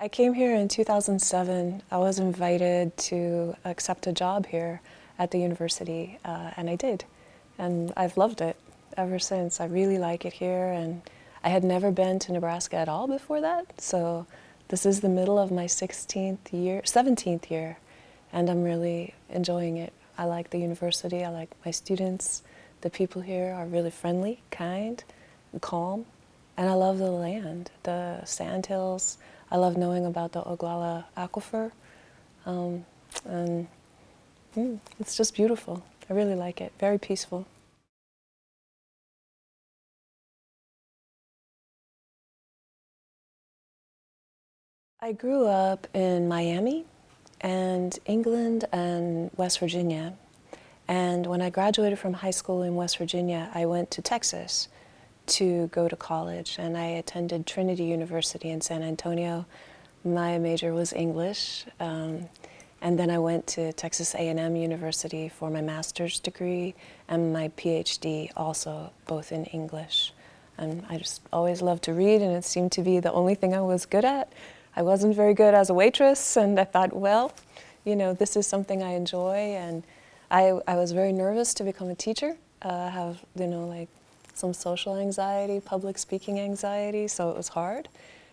I came here in 2007. I was invited to accept a job here at the university, and I did. And I've loved it ever since. I really like it here, and I had never been to Nebraska at all before that, so this is the middle of my 17th year, and I'm really enjoying it. I like the university, I like my students. The people here are really friendly, kind, and calm. And I love the land, the sandhills. I love knowing about the Oglala Aquifer. Um, and it's just beautiful. I really like it. Very peaceful. I grew up in Miami and England and West Virginia. And when I graduated from high school in West Virginia, I went to Texas to go to college, and I attended Trinity University in San Antonio. My major was English, and then I went to Texas A&M University for my master's degree and my PhD, also both in English. And I just always loved to read, and it seemed to be the only thing I was good at. I wasn't very good as a waitress, and I thought, well, this is something I enjoy, and I was very nervous to become a teacher. I have, like some social anxiety, public speaking anxiety, so it was hard.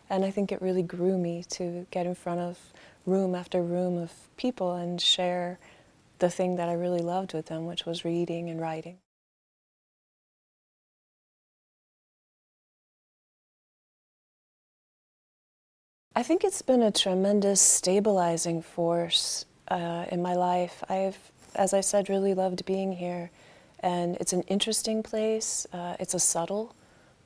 And I think it really grew me to get in front of room after room of people and share the thing that I really loved with them, which was reading and writing. I think it's been a tremendous stabilizing force in my life. As I said, really loved being here. And it's an interesting place. It's a subtle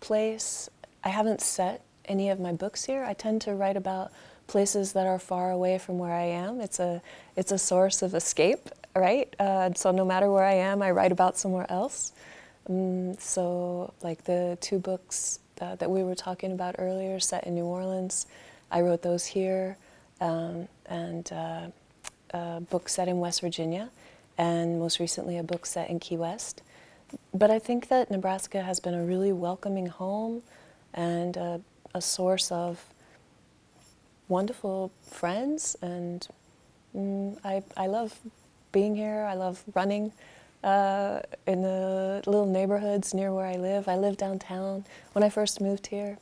place. I haven't set any of my books here. I tend to write about places that are far away from where I am. It's a source of escape, right? So no matter where I am, I write about somewhere else. So like the two books that we were talking about earlier, set in New Orleans, I wrote those here, and a book set in West Virginia, and most recently a book set in Key West. But I think that Nebraska has been a really welcoming home and a source of wonderful friends, and I love being here. I love running in the little neighborhoods near where I live. I live downtown. When I first moved here,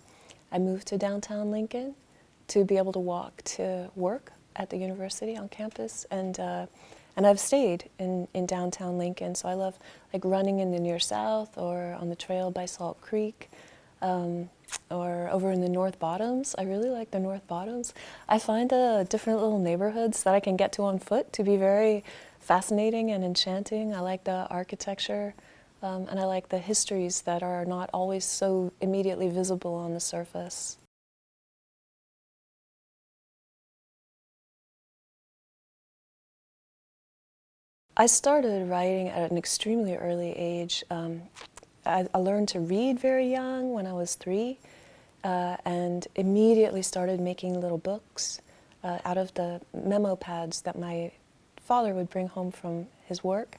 I moved to downtown Lincoln to be able to walk to work at the university on campus, and I've stayed in downtown Lincoln. So I love like running in the near south or on the trail by Salt Creek, or over in the North Bottoms. I really like the North Bottoms. I find the different little neighborhoods that I can get to on foot to be very fascinating and enchanting. I like the architecture, and I like the histories that are not always so immediately visible on the surface. I started writing at an extremely early age. I learned to read very young when I was 3, and immediately started making little books out of the memo pads that my father would bring home from his work.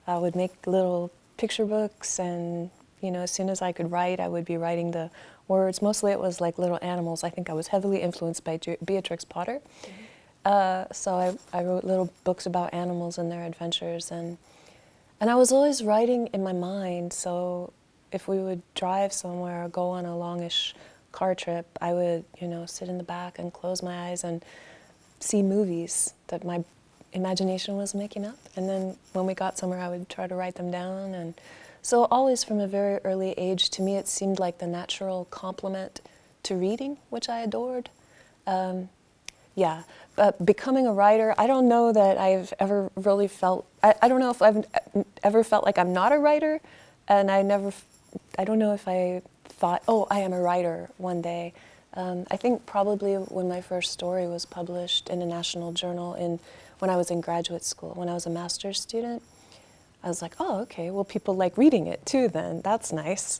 I would make little picture books, and as soon as I could write, I would be writing the words. Mostly it was like little animals. I think I was heavily influenced by Beatrix Potter. So I wrote little books about animals and their adventures, and I was always writing in my mind. So if we would drive somewhere or go on a longish car trip, I would, sit in the back and close my eyes and see movies that my imagination was making up. And then when we got somewhere, I would try to write them down. And so always from a very early age, to me, it seemed like the natural complement to reading, which I adored. Yeah, but becoming a writer, I don't know that I've ever really felt, I don't know if I've ever felt like I'm not a writer, and I don't know if I thought, oh, I am a writer one day. I think probably when my first story was published in a national journal when I was in graduate school, when I was a master's student, I was like, oh, okay, well, people like reading it too then, that's nice.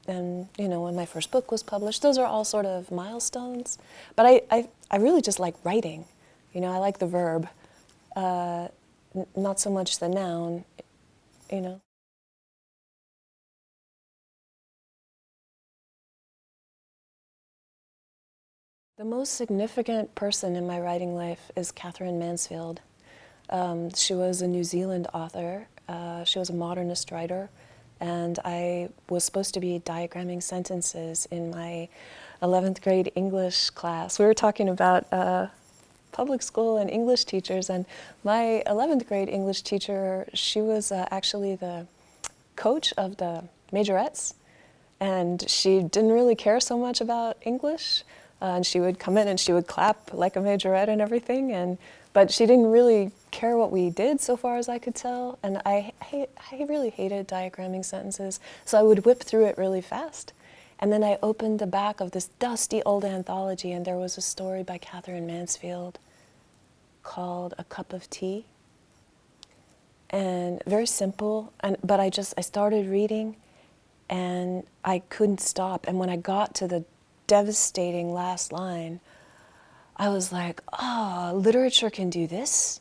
And when my first book was published, those are all sort of milestones. But I really just like writing. I like the verb, not so much the noun, you know. The most significant person in my writing life is Catherine Mansfield. She was a New Zealand author. She was a modernist writer, and I was supposed to be diagramming sentences in my 11th grade English class. We were talking about public school and English teachers, and my 11th grade English teacher, she was actually the coach of the majorettes, and she didn't really care so much about English, and she would come in and she would clap like a majorette and everything, but she didn't really care what we did so far as I could tell, and I really hated diagramming sentences, so I would whip through it really fast. And then I opened the back of this dusty old anthology, and there was a story by Catherine Mansfield called A Cup of Tea. And very simple, but I started reading, and I couldn't stop. And when I got to the devastating last line, I was like, oh, literature can do this?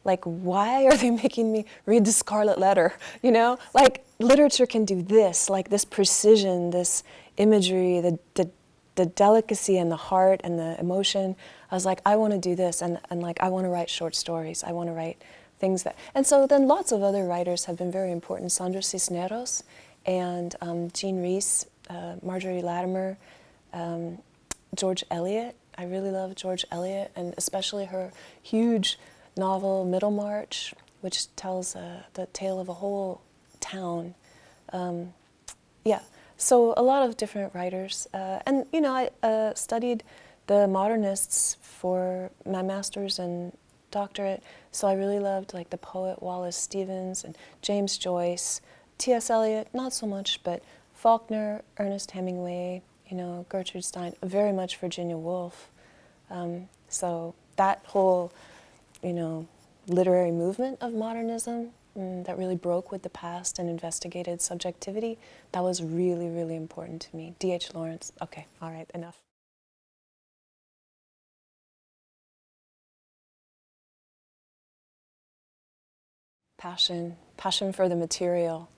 Like, why are they making me read the Scarlet Letter? You know, like, literature can do this, like this precision, this imagery, the delicacy and the heart and the emotion. I was like, I want to do this, and like, I want to write short stories. I want to write things that, and so then lots of other writers have been very important. Sandra Cisneros and Jean Rhys, Marjorie Latimer, George Eliot. I really love George Eliot, and especially her huge novel Middlemarch, which tells the tale of a whole town. Yeah, so a lot of different writers. And, you know, I studied the modernists for my master's and doctorate, so I really loved like the poet Wallace Stevens and James Joyce, T.S. Eliot, not so much, but Faulkner, Ernest Hemingway, you know, Gertrude Stein, very much Virginia Woolf. So that whole, you know, literary movement of modernism that really broke with the past and investigated subjectivity, that was really, really important to me. D.H. Lawrence. Okay, all right, enough. Passion for the material.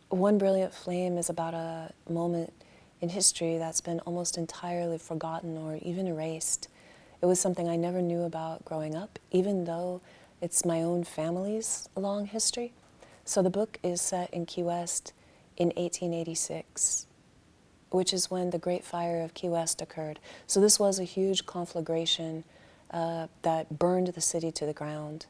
One Brilliant Flame is about a moment in history that's been almost entirely forgotten or even erased. It was something I never knew about growing up, even though it's my own family's long history. So the book is set in Key West in 1886, which is when the Great Fire of Key West occurred. So this was a huge conflagration that burned the city to the ground.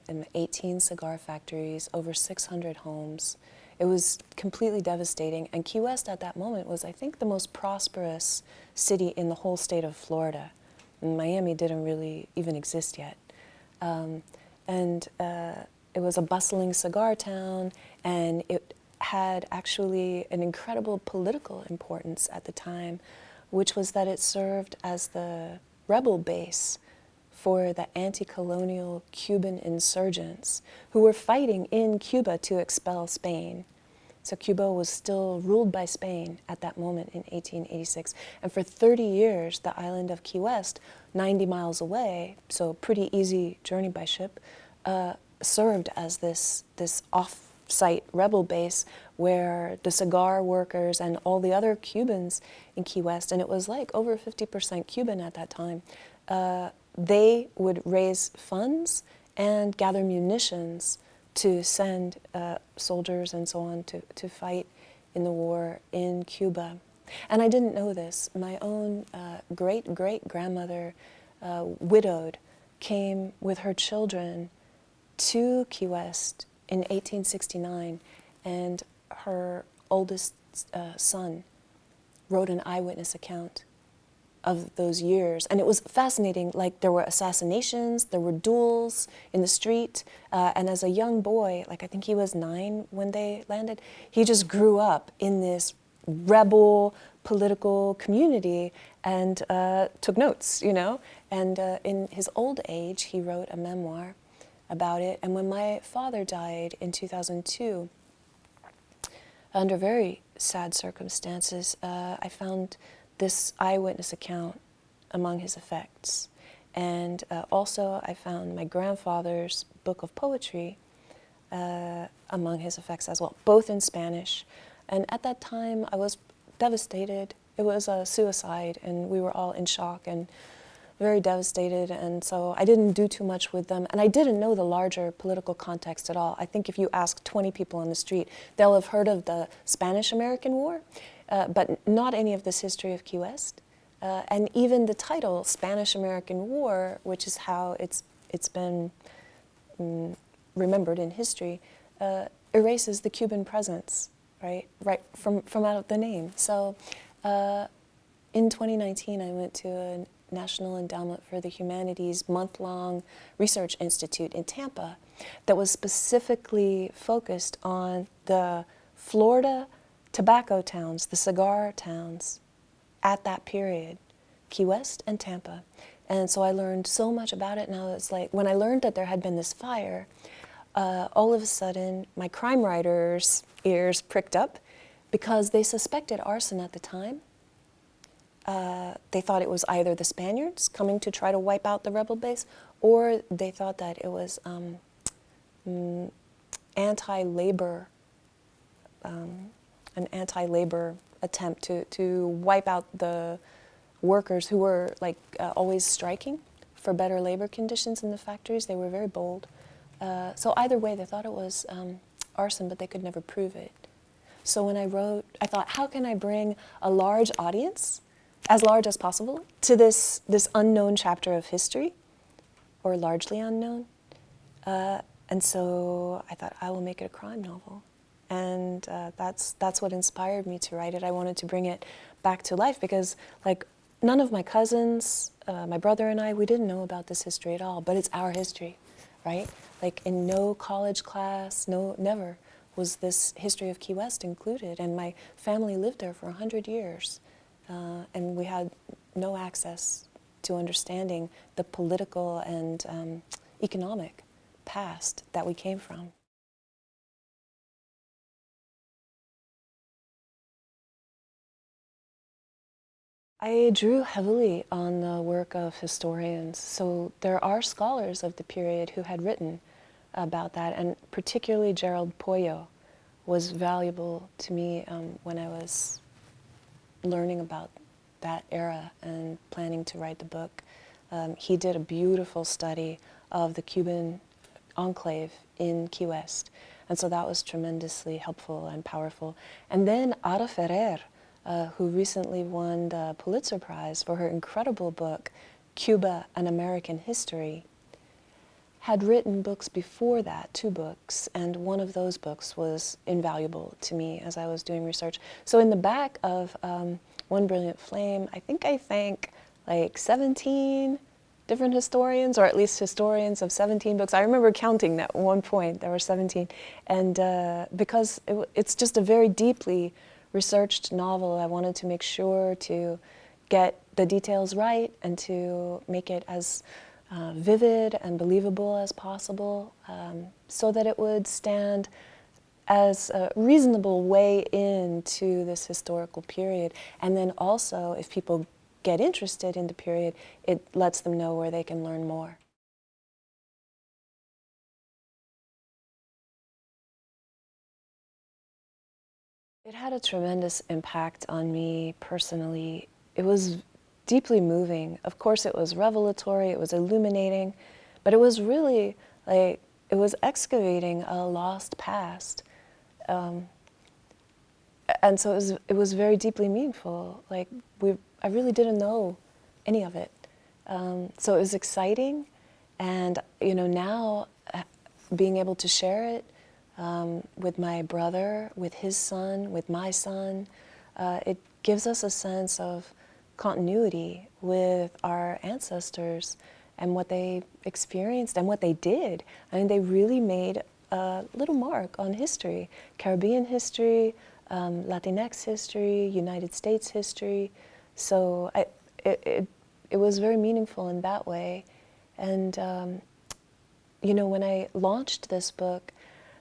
In 18 cigar factories, over 600 homes. It was completely devastating, and Key West at that moment was, I think, the most prosperous city in the whole state of Florida. And Miami didn't really even exist yet. It was a bustling cigar town, and it had actually an incredible political importance at the time, which was that it served as the rebel base for the anti-colonial Cuban insurgents who were fighting in Cuba to expel Spain. So Cuba was still ruled by Spain at that moment in 1886. And for 30 years, the island of Key West, 90 miles away, so a pretty easy journey by ship, served as this off-site rebel base where the cigar workers and all the other Cubans in Key West, and it was like over 50% Cuban at that time, they would raise funds and gather munitions to send soldiers and so on to fight in the war in Cuba. And I didn't know this. My own great-great-grandmother, widowed, came with her children to Key West in 1869, and her oldest son wrote an eyewitness account of those years. And it was fascinating. Like, there were assassinations, there were duels in the street, and as a young boy, like I think he was 9 when they landed, he just grew up in this rebel political community and took notes, you know? And in his old age, he wrote a memoir about it. And when my father died in 2002, under very sad circumstances, I found this eyewitness account among his effects. And also I found my grandfather's book of poetry among his effects as well, both in Spanish. And at that time I was devastated. It was a suicide, and we were all in shock and very devastated, and so I didn't do too much with them, and I didn't know the larger political context at all. I think if you ask 20 people on the street, they'll have heard of the Spanish-American War, but not any of this history of Key West. And even the title, Spanish-American War, which is how it's been remembered in history, erases the Cuban presence, right from out of the name. So in 2019, I went to a National Endowment for the Humanities month-long research institute in Tampa that was specifically focused on the Florida tobacco towns, the cigar towns at that period, Key West and Tampa. And so I learned so much about it. Now it's like, when I learned that there had been this fire, all of a sudden my crime writers' ears pricked up because they suspected arson at the time. They thought it was either the Spaniards coming to try to wipe out the rebel base, or they thought that it was anti-labor, an anti-labor attempt to wipe out the workers who were always striking for better labor conditions in the factories. They were very bold. So either way, they thought it was arson, but they could never prove it. So when I wrote, I thought, how can I bring a large audience, as large as possible, to this unknown chapter of history, or largely unknown? And so I thought, I will make it a crime novel. And that's what inspired me to write it. I wanted to bring it back to life because, none of my cousins, my brother and I, we didn't know about this history at all, but it's our history, right? In no college class, never was this history of Key West included. And my family lived there for 100 years. And we had no access to understanding the political and economic past that we came from. I drew heavily on the work of historians. So there are scholars of the period who had written about that, and particularly Gerald Poyo was valuable to me when I was learning about that era and planning to write the book. He did a beautiful study of the Cuban enclave in Key West, and so that was tremendously helpful and powerful. And then Ada Ferrer, who recently won the Pulitzer Prize for her incredible book, Cuba, An American History, had written books before that, 2 books, and one of those books was invaluable to me as I was doing research. So in the back of One Brilliant Flame, I think I thank 17 different historians, or at least historians of 17 books. I remember counting that at one point, there were 17. And because it's just a very deeply researched novel, I wanted to make sure to get the details right and to make it as vivid and believable as possible, so that it would stand as a reasonable way into this historical period. And then also, if people get interested in the period, it lets them know where they can learn more. It had a tremendous impact on me personally. It was deeply moving. Of course, it was revelatory, it was illuminating, but it was really it was excavating a lost past. And so it was very deeply meaningful. I really didn't know any of it. So it was exciting, and now being able to share it with my brother, with his son, with my son, it gives us a sense of continuity with our ancestors and what they experienced and what they did. I mean, they really made a little mark on history, Caribbean history, Latinx history, United States history. So it was very meaningful in that way. And when I launched this book,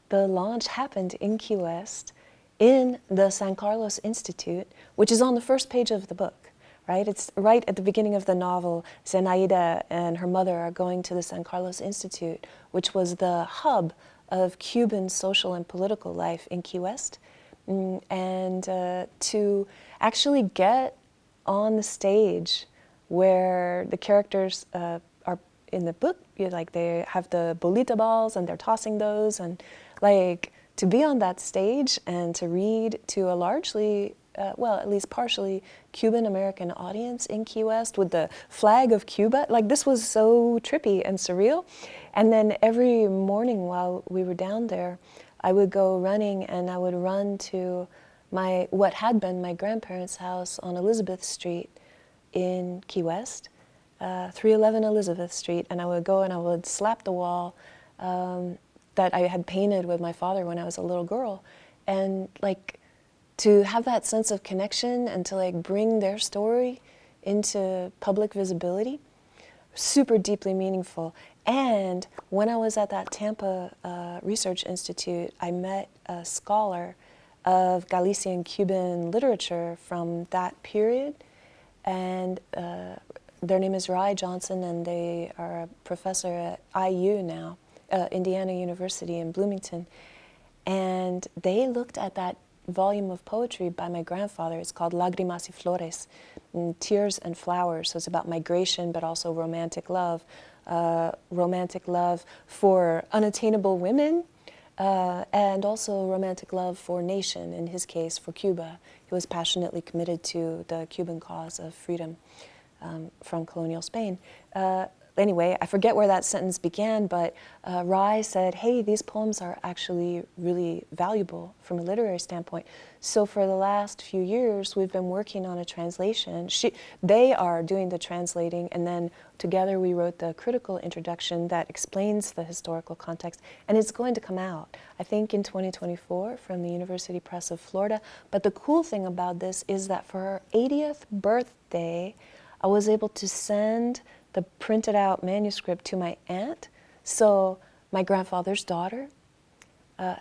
the launch happened in Key West in the San Carlos Institute, which is on the first page of the book, right? It's right at the beginning of the novel. Zenaida and her mother are going to the San Carlos Institute, which was the hub of Cuban social and political life in Key West. And to actually get on the stage where the characters are in the book, like they have the bolita balls and they're tossing those, and like to be on that stage and to read to a largely, well, at least partially Cuban American audience in Key West with the flag of Cuba, like this was so trippy and surreal. And then every morning while we were down there, I would go running and I would run to what had been my grandparents' house on Elizabeth Street in Key West, 311 Elizabeth Street, and I would go and I would slap the wall that I had painted with my father when I was a little girl, and like to have that sense of connection and to like bring their story into public visibility, super deeply meaningful. And when I was at that Tampa Research Institute, I met a scholar of Galician Cuban literature from that period, and their name is Rai Johnson, and they are a professor at IU now, Indiana University in Bloomington. And they looked at that volume of poetry by my grandfather. It's called Lágrimas y Flores, Tears and Flowers. So it's about migration, but also romantic love for unattainable women, and also romantic love for nation, in his case, for Cuba. He was passionately committed to the Cuban cause of freedom from colonial Spain. Anyway, I forget where that sentence began, but Rai said, hey, these poems are actually really valuable from a literary standpoint. So for the last few years, we've been working on a translation. They are doing the translating, and then together we wrote the critical introduction that explains the historical context, and it's going to come out, I think, in 2024 from the University Press of Florida. But the cool thing about this is that for her 80th birthday, I was able to send the printed out manuscript to my aunt. So my grandfather's daughter,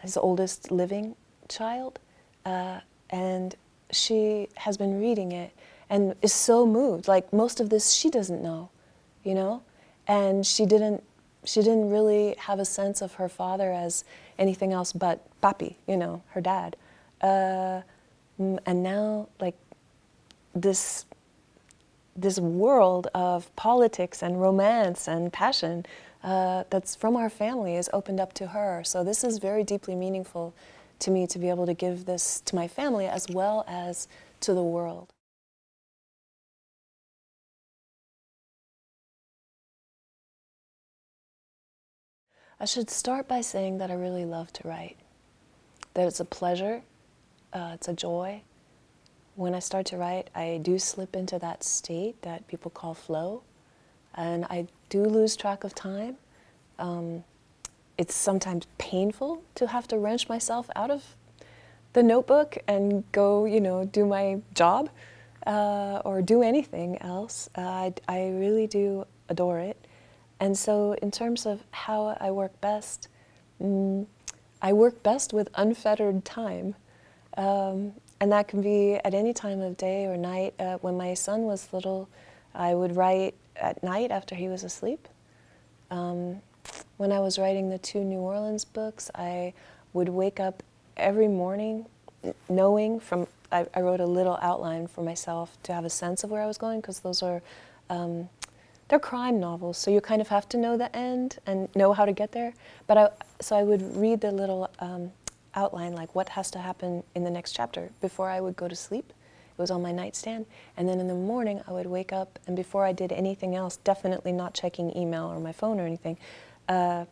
his oldest living child, and she has been reading it and is so moved. Like most of this she doesn't know, you know? And she didn't really have a sense of her father as anything else but papi, you know, her dad. And now like this world of politics and romance and passion that's from our family is opened up to her. So this is very deeply meaningful to me to be able to give this to my family as well as to the world. I should start by saying that I really love to write, that it's a pleasure, it's a joy. When I start to write, I do slip into that state that people call flow, and I do lose track of time. It's sometimes painful to have to wrench myself out of the notebook and go, you know, do my job or do anything else. I really do adore it. And so in terms of how I work best, I work best with unfettered time. And that can be at any time of day or night. When my son was little, I would write at night after he was asleep. When I was writing the 2 New Orleans books, I would wake up every morning knowing I wrote a little outline for myself to have a sense of where I was going, because those are, they're crime novels, so you kind of have to know the end and know how to get there. So I would read the little outline, like what has to happen in the next chapter before I would go to sleep. It was on my nightstand. And then in the morning, I would wake up, and before I did anything else, definitely not checking email or my phone or anything, I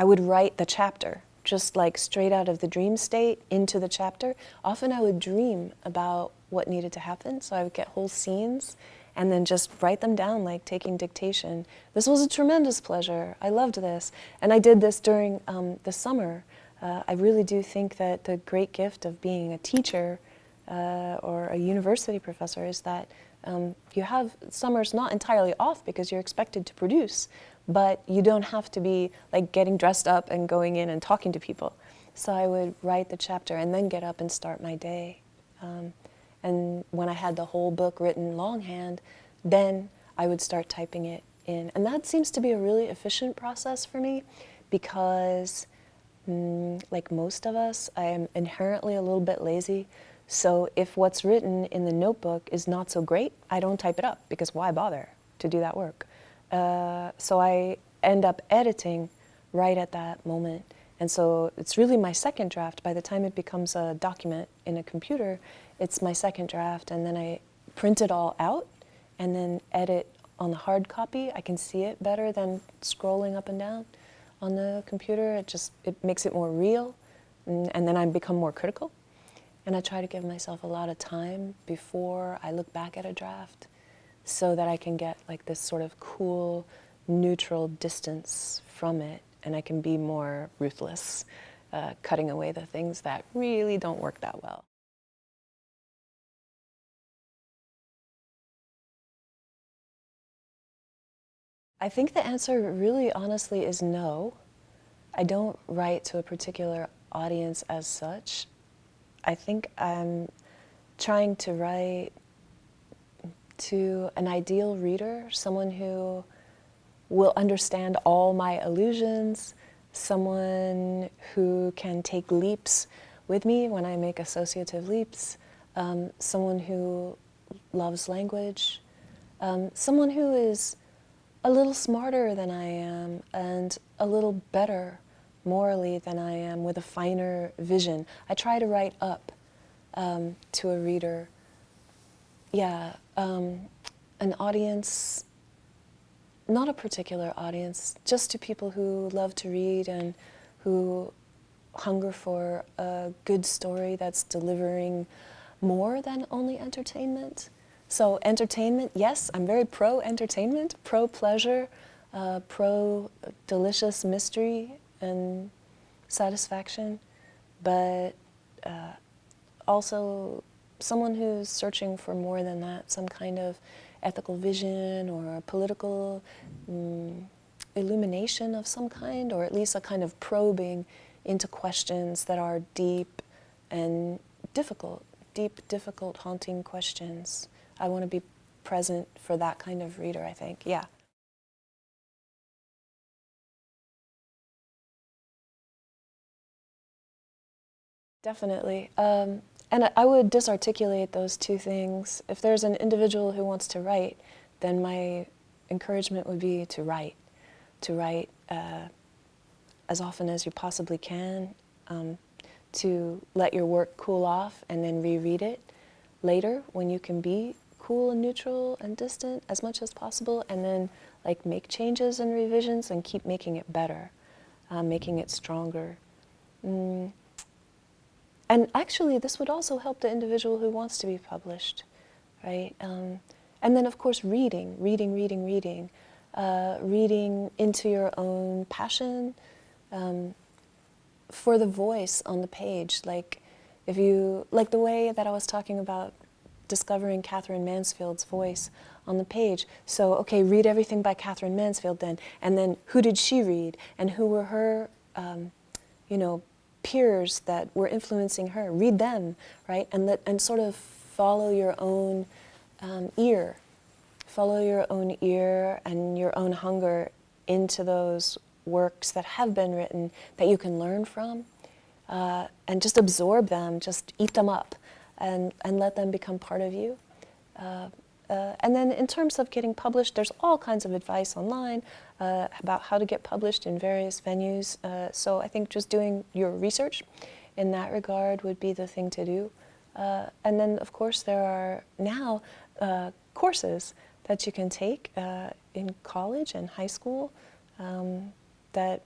would write the chapter, just like straight out of the dream state into the chapter. Often I would dream about what needed to happen, so I would get whole scenes and then just write them down like taking dictation. This was a tremendous pleasure. I loved this. And I did this during the summer. I really do think that the great gift of being a teacher or a university professor is that you have summers not entirely off because you're expected to produce, but you don't have to be like getting dressed up and going in and talking to people. So I would write the chapter and then get up and start my day. And when I had the whole book written longhand, then I would start typing it in. And that seems to be a really efficient process for me because like most of us, I am inherently a little bit lazy. So if what's written in the notebook is not so great, I don't type it up, because why bother to do that work? So I end up editing right at that moment. And so it's really my second draft. By the time it becomes a document in a computer, it's my second draft, and then I print it all out and then edit on the hard copy. I can see it better than scrolling up and down on the computer. It makes it more real, and then I become more critical. And I try to give myself a lot of time before I look back at a draft so that I can get like this sort of cool, neutral distance from it, and I can be more ruthless, cutting away the things that really don't work that well. I think the answer really honestly is no. I don't write to a particular audience as such. I think I'm trying to write to an ideal reader, someone who will understand all my illusions, someone who can take leaps with me when I make associative leaps, someone who loves language, someone who is a little smarter than I am and a little better morally than I am, with a finer vision. I try to write up to a reader. Yeah, an audience, not a particular audience, just to people who love to read and who hunger for a good story that's delivering more than only entertainment. So entertainment, yes, I'm very pro-entertainment, pro-pleasure, pro-delicious mystery and satisfaction, but also someone who's searching for more than that, some kind of ethical vision or political illumination of some kind, or at least a kind of probing into questions that are deep and difficult, difficult, haunting questions. I want to be present for that kind of reader, I think, yeah. Definitely. And I would disarticulate those two things. If there's an individual who wants to write, then my encouragement would be to write as often as you possibly can, to let your work cool off and then reread it later when you can be cool and neutral and distant as much as possible, and then like make changes and revisions and keep making it better, making it stronger. And actually, this would also help the individual who wants to be published, right? And then, of course, reading into your own passion, for the voice on the page. Like, if you, like the way that I was talking about discovering Catherine Mansfield's voice on the page. So, okay, read everything by Catherine Mansfield then, and then who did she read, and who were her, peers that were influencing her. Read them, right? And sort of follow your own ear. Follow your own ear and your own hunger into those works that have been written that you can learn from, and just absorb them, just eat them up, and let them become part of you. And then in terms of getting published, there's all kinds of advice online about how to get published in various venues. So I think just doing your research in that regard would be the thing to do. And then, of course, there are now courses that you can take in college and high school that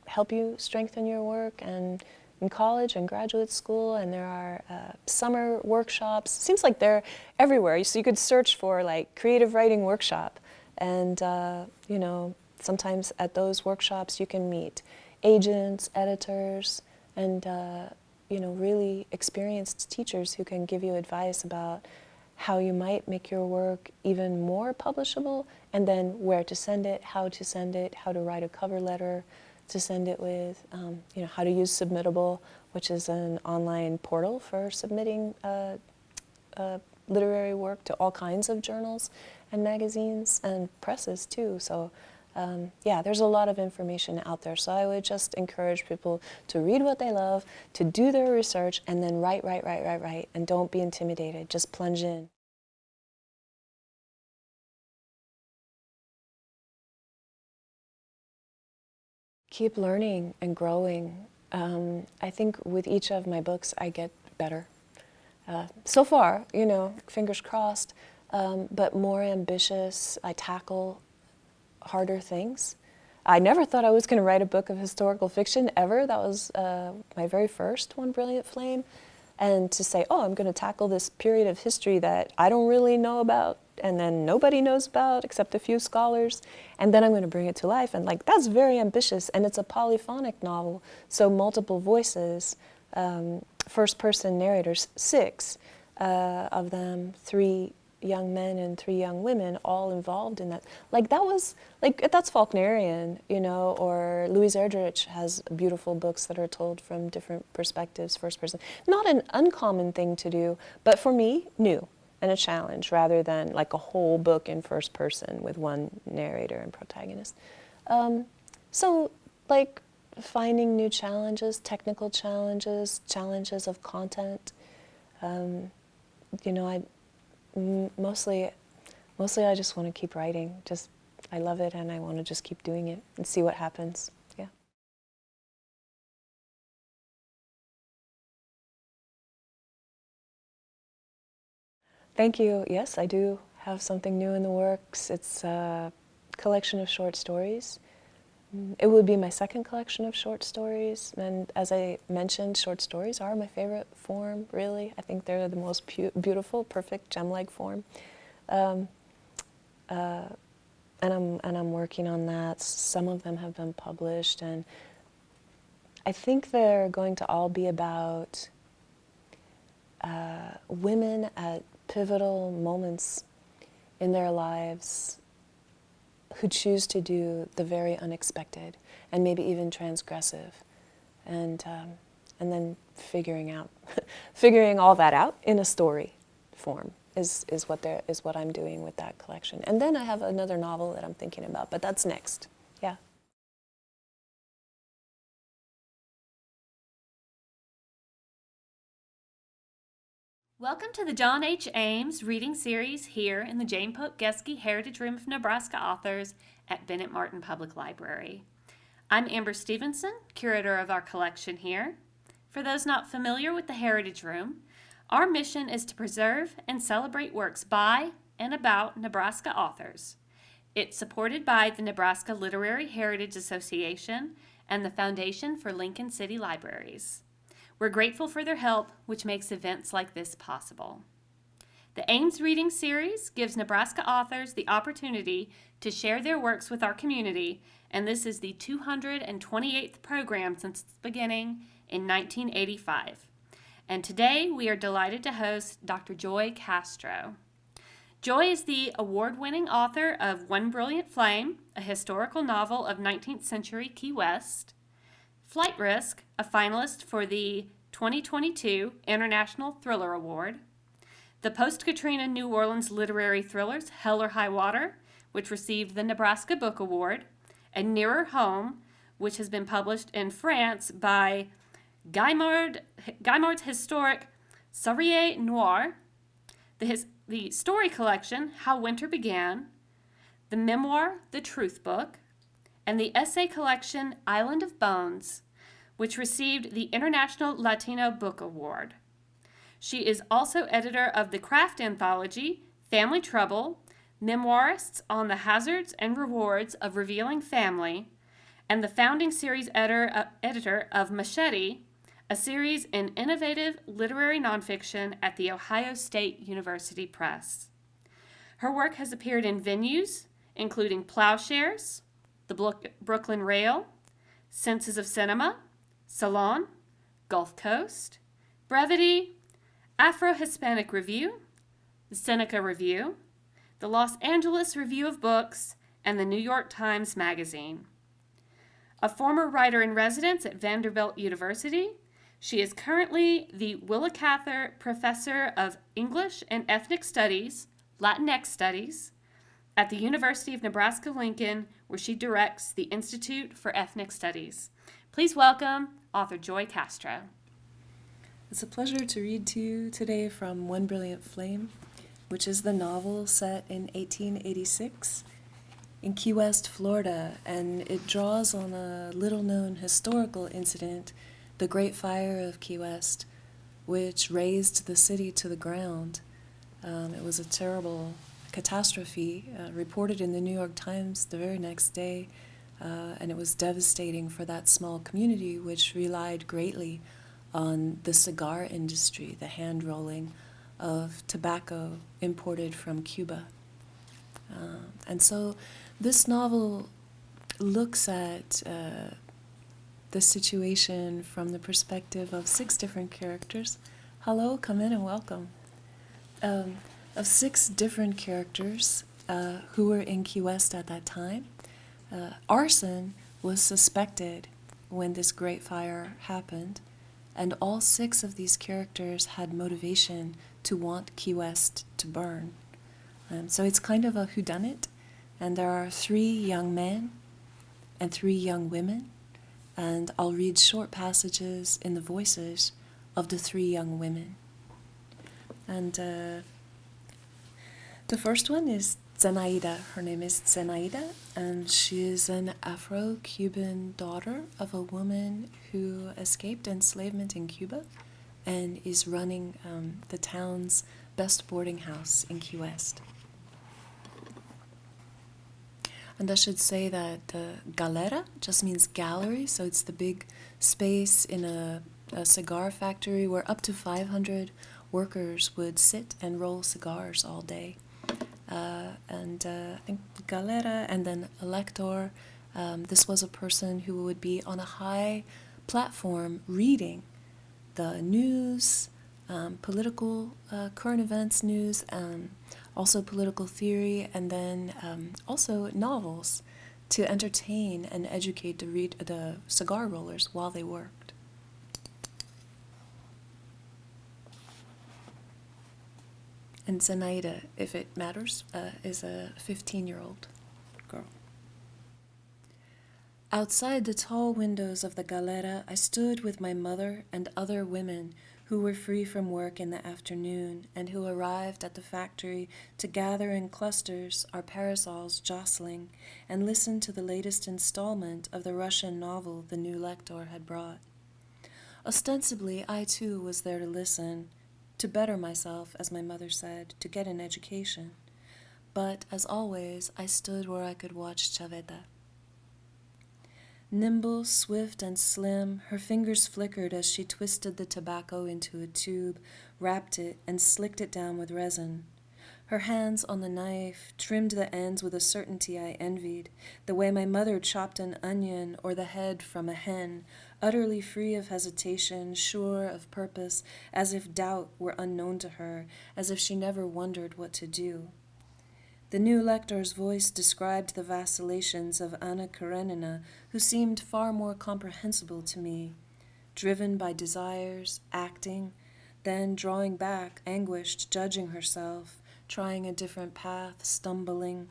help you strengthen your work, and in college and graduate school, and there are summer workshops. Seems like they're everywhere. So you could search for like creative writing workshop, and sometimes at those workshops you can meet agents, editors, and really experienced teachers who can give you advice about how you might make your work even more publishable, and then where to send it, how to write a cover letter to send it with, how to use Submittable, which is an online portal for submitting literary work to all kinds of journals and magazines and presses too. So Yeah, there's a lot of information out there. So I would just encourage people to read what they love, to do their research, and then write, and don't be intimidated. Just plunge in. Keep learning and growing. I think with each of my books, I get better. So far, fingers crossed, but more ambitious. I tackle harder things. I never thought I was going to write a book of historical fiction ever. That was my very first One Brilliant Flame. And to say, oh, I'm going to tackle this period of history that I don't really know about, and then nobody knows about except a few scholars, and then I'm going to bring it to life. And that's very ambitious, and it's a polyphonic novel, so multiple voices, first-person narrators, 6 of them, 3 young men and 3 young women, all involved in that. That was, that's Faulknerian, or Louise Erdrich has beautiful books that are told from different perspectives, first person. Not an uncommon thing to do, but for me, new and a challenge, rather than a whole book in first person with one narrator and protagonist. So, finding new challenges, technical challenges, challenges of content. Mostly I just want to keep writing. I love it, and I want to just keep doing it and see what happens. Yeah. Thank you. Yes, I do have something new in the works. It's a collection of short stories. It would be my second collection of short stories, and as I mentioned, short stories are my favorite form, really. I think they're the most beautiful, perfect, gem-like form. And I'm working on that. Some of them have been published, and I think they're going to all be about women at pivotal moments in their lives who choose to do the very unexpected and maybe even transgressive, and then figuring all that out in a story form is what I'm doing with that collection. And then I have another novel that I'm thinking about, but that's next. Yeah. Welcome to the John H. Ames reading series here in the Jane Pope Geske Heritage Room of Nebraska Authors at Bennett Martin Public Library. I'm Amber Stevenson, curator of our collection here. For those not familiar with the Heritage Room, our mission is to preserve and celebrate works by and about Nebraska authors. It's supported by the Nebraska Literary Heritage Association and the Foundation for Lincoln City Libraries. We're grateful for their help, which makes events like this possible. The Ames Reading Series gives Nebraska authors the opportunity to share their works with our community, and this is the 228th program since its beginning in 1985. And today we are delighted to host Dr. Joy Castro. Joy is the award-winning author of One Brilliant Flame, a historical novel of 19th century Key West, Flight Risk, a finalist for the 2022 International Thriller Award, the post-Katrina New Orleans literary thrillers Hell or High Water, which received the Nebraska Book Award, and Nearer Home, which has been published in France by Guimard's historic Série Noire, the story collection How Winter Began, the memoir The Truth Book, and the essay collection Island of Bones, which received the International Latino Book Award. She is also editor of the craft anthology Family Trouble, Memoirists on the Hazards and Rewards of Revealing Family, and the founding series editor of Machete, a series in innovative literary nonfiction at the Ohio State University Press. Her work has appeared in venues including Plowshares, the Brooklyn Rail, Senses of Cinema, Salon, Gulf Coast, Brevity, Afro-Hispanic Review, the Seneca Review, the Los Angeles Review of Books, and the New York Times Magazine. A former writer-in-residence at Vanderbilt University, she is currently the Willa Cather Professor of English and Ethnic Studies, Latinx Studies, at the University of Nebraska-Lincoln, where she directs the Institute for Ethnic Studies. Please welcome author Joy Castro. It's a pleasure to read to you today from One Brilliant Flame, which is the novel set in 1886 in Key West, Florida, and it draws on a little-known historical incident, the Great Fire of Key West, which razed the city to the ground. It was a terrible catastrophe, reported in the New York Times the very next day, and it was devastating for that small community, which relied greatly on the cigar industry, the hand-rolling of tobacco imported from Cuba. And so this novel looks at the situation from the perspective of 6 different characters. Hello, come in and welcome. Of 6 different characters who were in Key West at that time. Arson was suspected when this great fire happened, and all 6 of these characters had motivation to want Key West to burn. So it's kind of a whodunit, and there are 3 young men and 3 young women, and I'll read short passages in the voices of the 3 young women. And the first one is Zenaida. Her name is Zenaida, and she is an Afro-Cuban daughter of a woman who escaped enslavement in Cuba and is running the town's best boarding house in Key West. And I should say that galera just means gallery, so it's the big space in a cigar factory where up to 500 workers would sit and roll cigars all day. I think galera, and then elector, this was a person who would be on a high platform reading the news, political current events news, also political theory, and then also novels to entertain and educate the cigar rollers while they worked. And Zenaida, if it matters, is a 15-year-old girl. Outside the tall windows of the galera, I stood with my mother and other women who were free from work in the afternoon and who arrived at the factory to gather in clusters, our parasols jostling, and listen to the latest installment of the Russian novel the new lector had brought. Ostensibly, I too was there to listen, to better myself, as my mother said, to get an education. But, as always, I stood where I could watch Chaveta. Nimble, swift, and slim, her fingers flickered as she twisted the tobacco into a tube, wrapped it, and slicked it down with resin. Her hands on the knife trimmed the ends with a certainty I envied, the way my mother chopped an onion or the head from a hen, utterly free of hesitation, sure of purpose, as if doubt were unknown to her, as if she never wondered what to do. The new lector's voice described the vacillations of Anna Karenina, who seemed far more comprehensible to me, driven by desires, acting, then drawing back, anguished, judging herself, trying a different path, stumbling.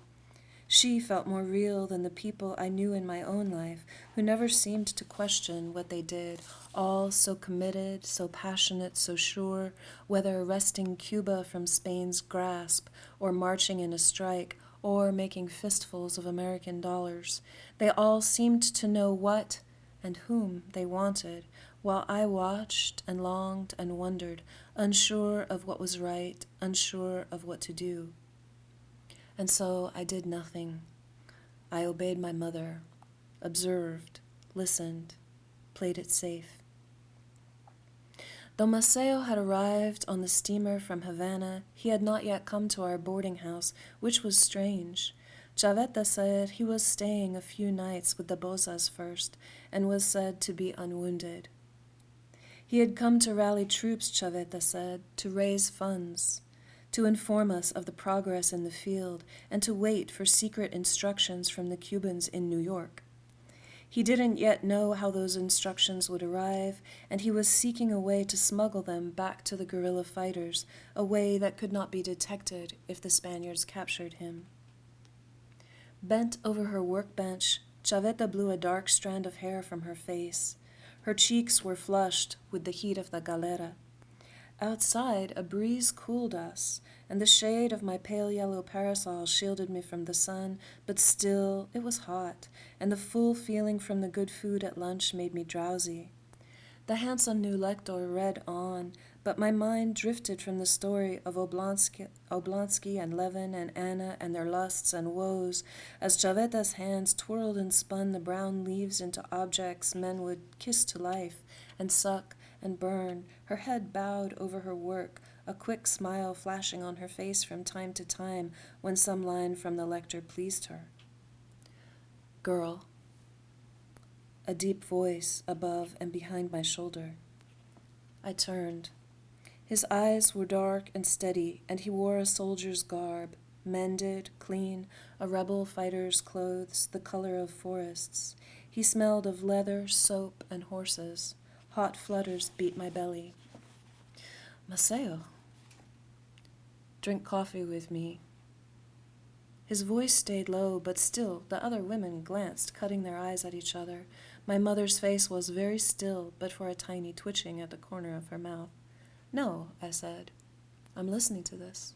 She felt more real than the people I knew in my own life, who never seemed to question what they did, all so committed, so passionate, so sure, whether wresting Cuba from Spain's grasp, or marching in a strike, or making fistfuls of American dollars. They all seemed to know what and whom they wanted, while I watched and longed and wondered, unsure of what was right, unsure of what to do. And so I did nothing. I obeyed my mother, observed, listened, played it safe. Though Maceo had arrived on the steamer from Havana, he had not yet come to our boarding house, which was strange. Chaveta said he was staying a few nights with the Bozas first, and was said to be unwounded. He had come to rally troops, Chaveta said, to raise funds, to inform us of the progress in the field, and to wait for secret instructions from the Cubans in New York. He didn't yet know how those instructions would arrive, and he was seeking a way to smuggle them back to the guerrilla fighters, a way that could not be detected if the Spaniards captured him. Bent over her workbench, Chaveta blew a dark strand of hair from her face. Her cheeks were flushed with the heat of the galera. Outside, a breeze cooled us, and the shade of my pale yellow parasol shielded me from the sun, but still it was hot, and the full feeling from the good food at lunch made me drowsy. The handsome new lector read on, but my mind drifted from the story of Oblonsky and Levin and Anna and their lusts and woes, as Chaveta's hands twirled and spun the brown leaves into objects men would kiss to life and suck and burn, her head bowed over her work, a quick smile flashing on her face from time to time when some line from the lecture pleased her. Girl. A deep voice above and behind my shoulder. I turned. His eyes were dark and steady, and he wore a soldier's garb, mended, clean, a rebel fighter's clothes, the color of forests. He smelled of leather, soap, and horses. Hot flutters beat my belly. Maceo. Drink coffee with me. His voice stayed low, but still the other women glanced, cutting their eyes at each other. My mother's face was very still, but for a tiny twitching at the corner of her mouth. No, I said. I'm listening to this.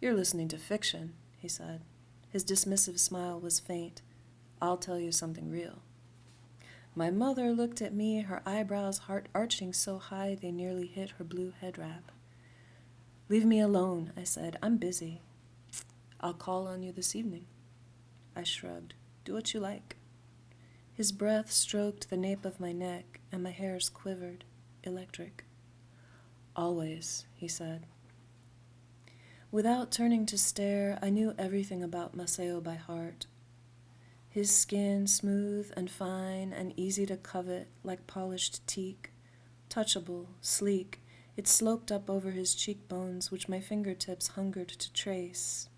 You're listening to fiction, he said. His dismissive smile was faint. I'll tell you something real. My mother looked at me, her eyebrows arching so high they nearly hit her blue head wrap. Leave me alone, I said. I'm busy. I'll call on you this evening. I shrugged. Do what you like. His breath stroked the nape of my neck, and my hairs quivered, electric. Always, he said. Without turning to stare, I knew everything about Maceo by heart. His skin smooth and fine and easy to covet like polished teak, touchable, sleek, it sloped up over his cheekbones which my fingertips hungered to trace.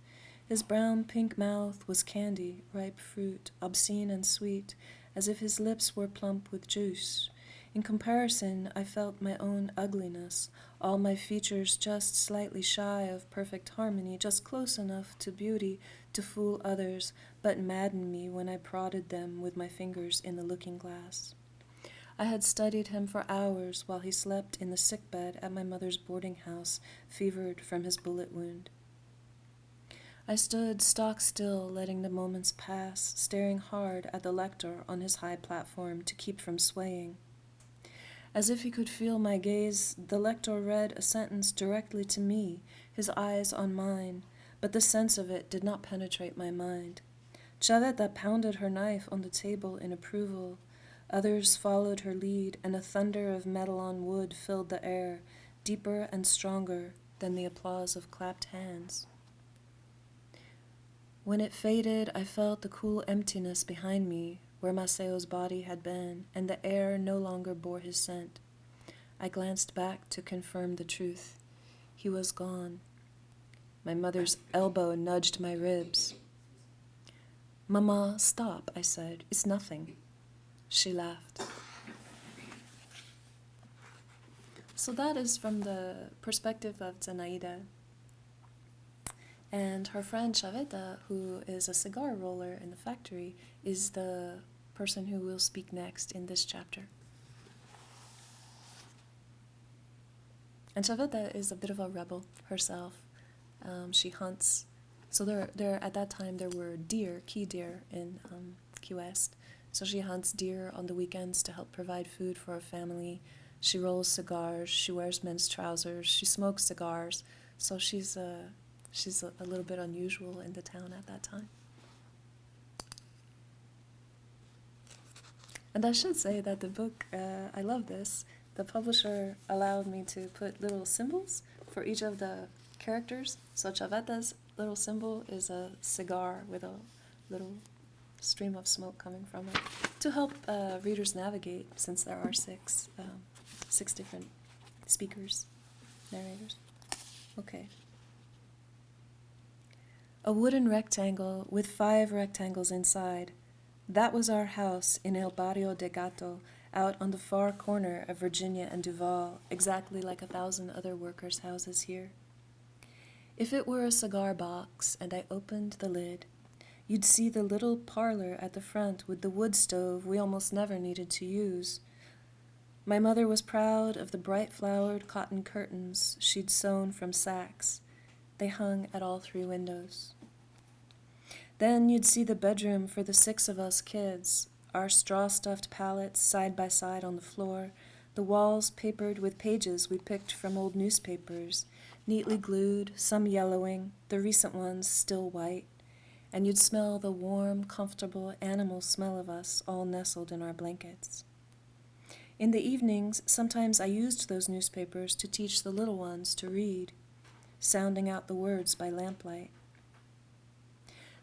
His brown-pink mouth was candy, ripe fruit, obscene and sweet, as if his lips were plump with juice. In comparison, I felt my own ugliness, all my features just slightly shy of perfect harmony, just close enough to beauty to fool others, but madden me when I prodded them with my fingers in the looking-glass. I had studied him for hours while he slept in the sickbed at my mother's boarding house, fevered from his bullet wound. I stood stock still, letting the moments pass, staring hard at the lector on his high platform to keep from swaying. As if he could feel my gaze, the lector read a sentence directly to me, his eyes on mine, but the sense of it did not penetrate my mind. Chaveta pounded her knife on the table in approval. Others followed her lead, and a thunder of metal on wood filled the air, deeper and stronger than the applause of clapped hands. When it faded, I felt the cool emptiness behind me, where Maceo's body had been, and the air no longer bore his scent. I glanced back to confirm the truth. He was gone. My mother's elbow nudged my ribs. Mama, stop, I said. It's nothing. She laughed. So that is from the perspective of Zenaida. And her friend Chaveta, who is a cigar roller in the factory, is the person who will speak next in this chapter. And Chaveta is a bit of a rebel herself. She hunts. So there at that time there were key deer in Key West. So she hunts deer on the weekends to help provide food for her family. She rolls cigars. She wears men's trousers. She smokes cigars. So she's a little bit unusual in the town at that time. And I should say that the book, I love this. The publisher allowed me to put little symbols for each of the characters. So Chaveta's little symbol is a cigar with a little stream of smoke coming from it to help readers navigate, since there are six different speakers, narrators. Okay. A wooden rectangle with 5 rectangles inside. That was our house in El Barrio de Gato, out on the far corner of Virginia and Duval, exactly like 1,000 other workers' houses here. If it were a cigar box and I opened the lid, You'd see the little parlor at the front with the wood stove we almost never needed to use. My mother was proud of the bright-flowered cotton curtains she'd sewn from sacks. They hung at all 3 windows. Then you'd see the bedroom for the 6 of us kids, our straw-stuffed pallets side by side on the floor, the walls papered with pages we picked from old newspapers, neatly glued, some yellowing, the recent ones still white, and you'd smell the warm, comfortable animal smell of us all nestled in our blankets. In the evenings, sometimes I used those newspapers to teach the little ones to read, sounding out the words by lamplight.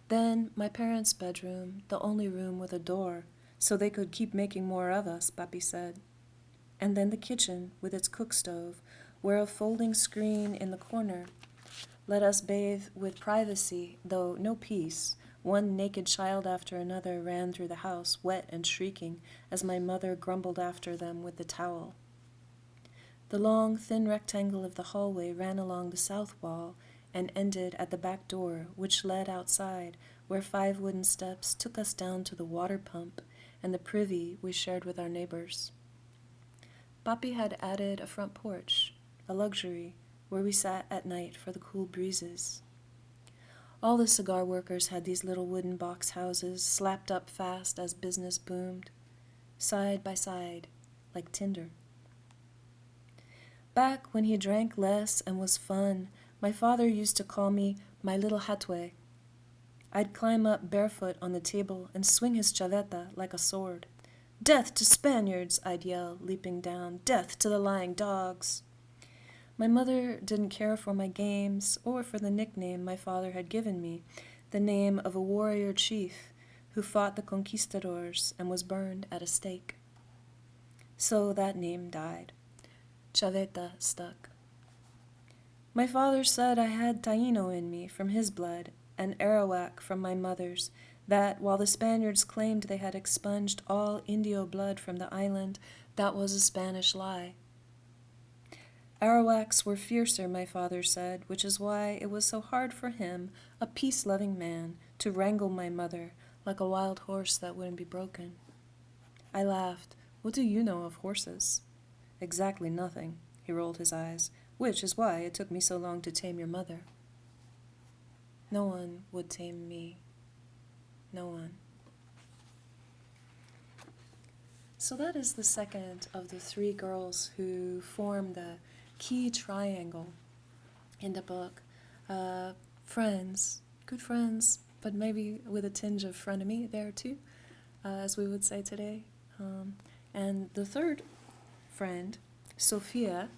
Then my parents' bedroom, the only room with a door, so they could keep making more of us, Papi said. And then the kitchen with its cook stove, where a folding screen in the corner let us bathe with privacy, though no peace. One naked child after another ran through the house, wet and shrieking, as my mother grumbled after them with the towel. The long, thin rectangle of the hallway ran along the south wall and ended at the back door, which led outside, where 5 wooden steps took us down to the water pump and the privy we shared with our neighbors. Papi had added a front porch, a luxury, where we sat at night for the cool breezes. All the cigar workers had these little wooden box houses slapped up fast as business boomed, side by side, like tinder. Back when he drank less and was fun, my father used to call me my little hatwe. I'd climb up barefoot on the table and swing his chaveta like a sword. "Death to Spaniards!" I'd yell, leaping down. "Death to the lying dogs!" My mother didn't care for my games or for the nickname my father had given me, the name of a warrior chief who fought the conquistadors and was burned at a stake. So that name died. Chaveta stuck. My father said I had Taino in me from his blood and Arawak from my mother's, that while the Spaniards claimed they had expunged all Indio blood from the island, that was a Spanish lie. Arawaks were fiercer, my father said, which is why it was so hard for him, a peace-loving man, to wrangle my mother like a wild horse that wouldn't be broken. I laughed. "What do you know of horses?" "Exactly nothing," he rolled his eyes, "which is why it took me so long to tame your mother." No one would tame me. No one. So that is the second of the 3 girls who form the key triangle in the book. Friends, good friends, but maybe with a tinge of frenemy there too, as we would say today. And the third friend, Sophia,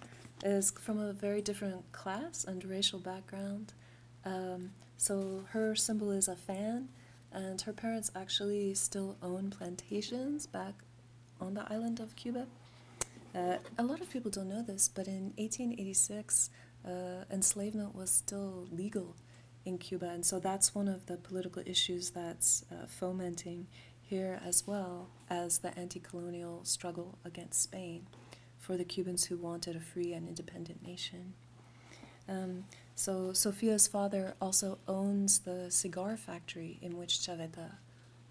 is from a very different class and racial background. So her symbol is a fan, and her parents actually still own plantations back on the island of Cuba. A lot of people don't know this, but in 1886, enslavement was still legal in Cuba, and so that's one of the political issues that's fomenting here, as well as the anti-colonial struggle against Spain for the Cubans who wanted a free and independent nation. So Sophia's father also owns the cigar factory in which Chaveta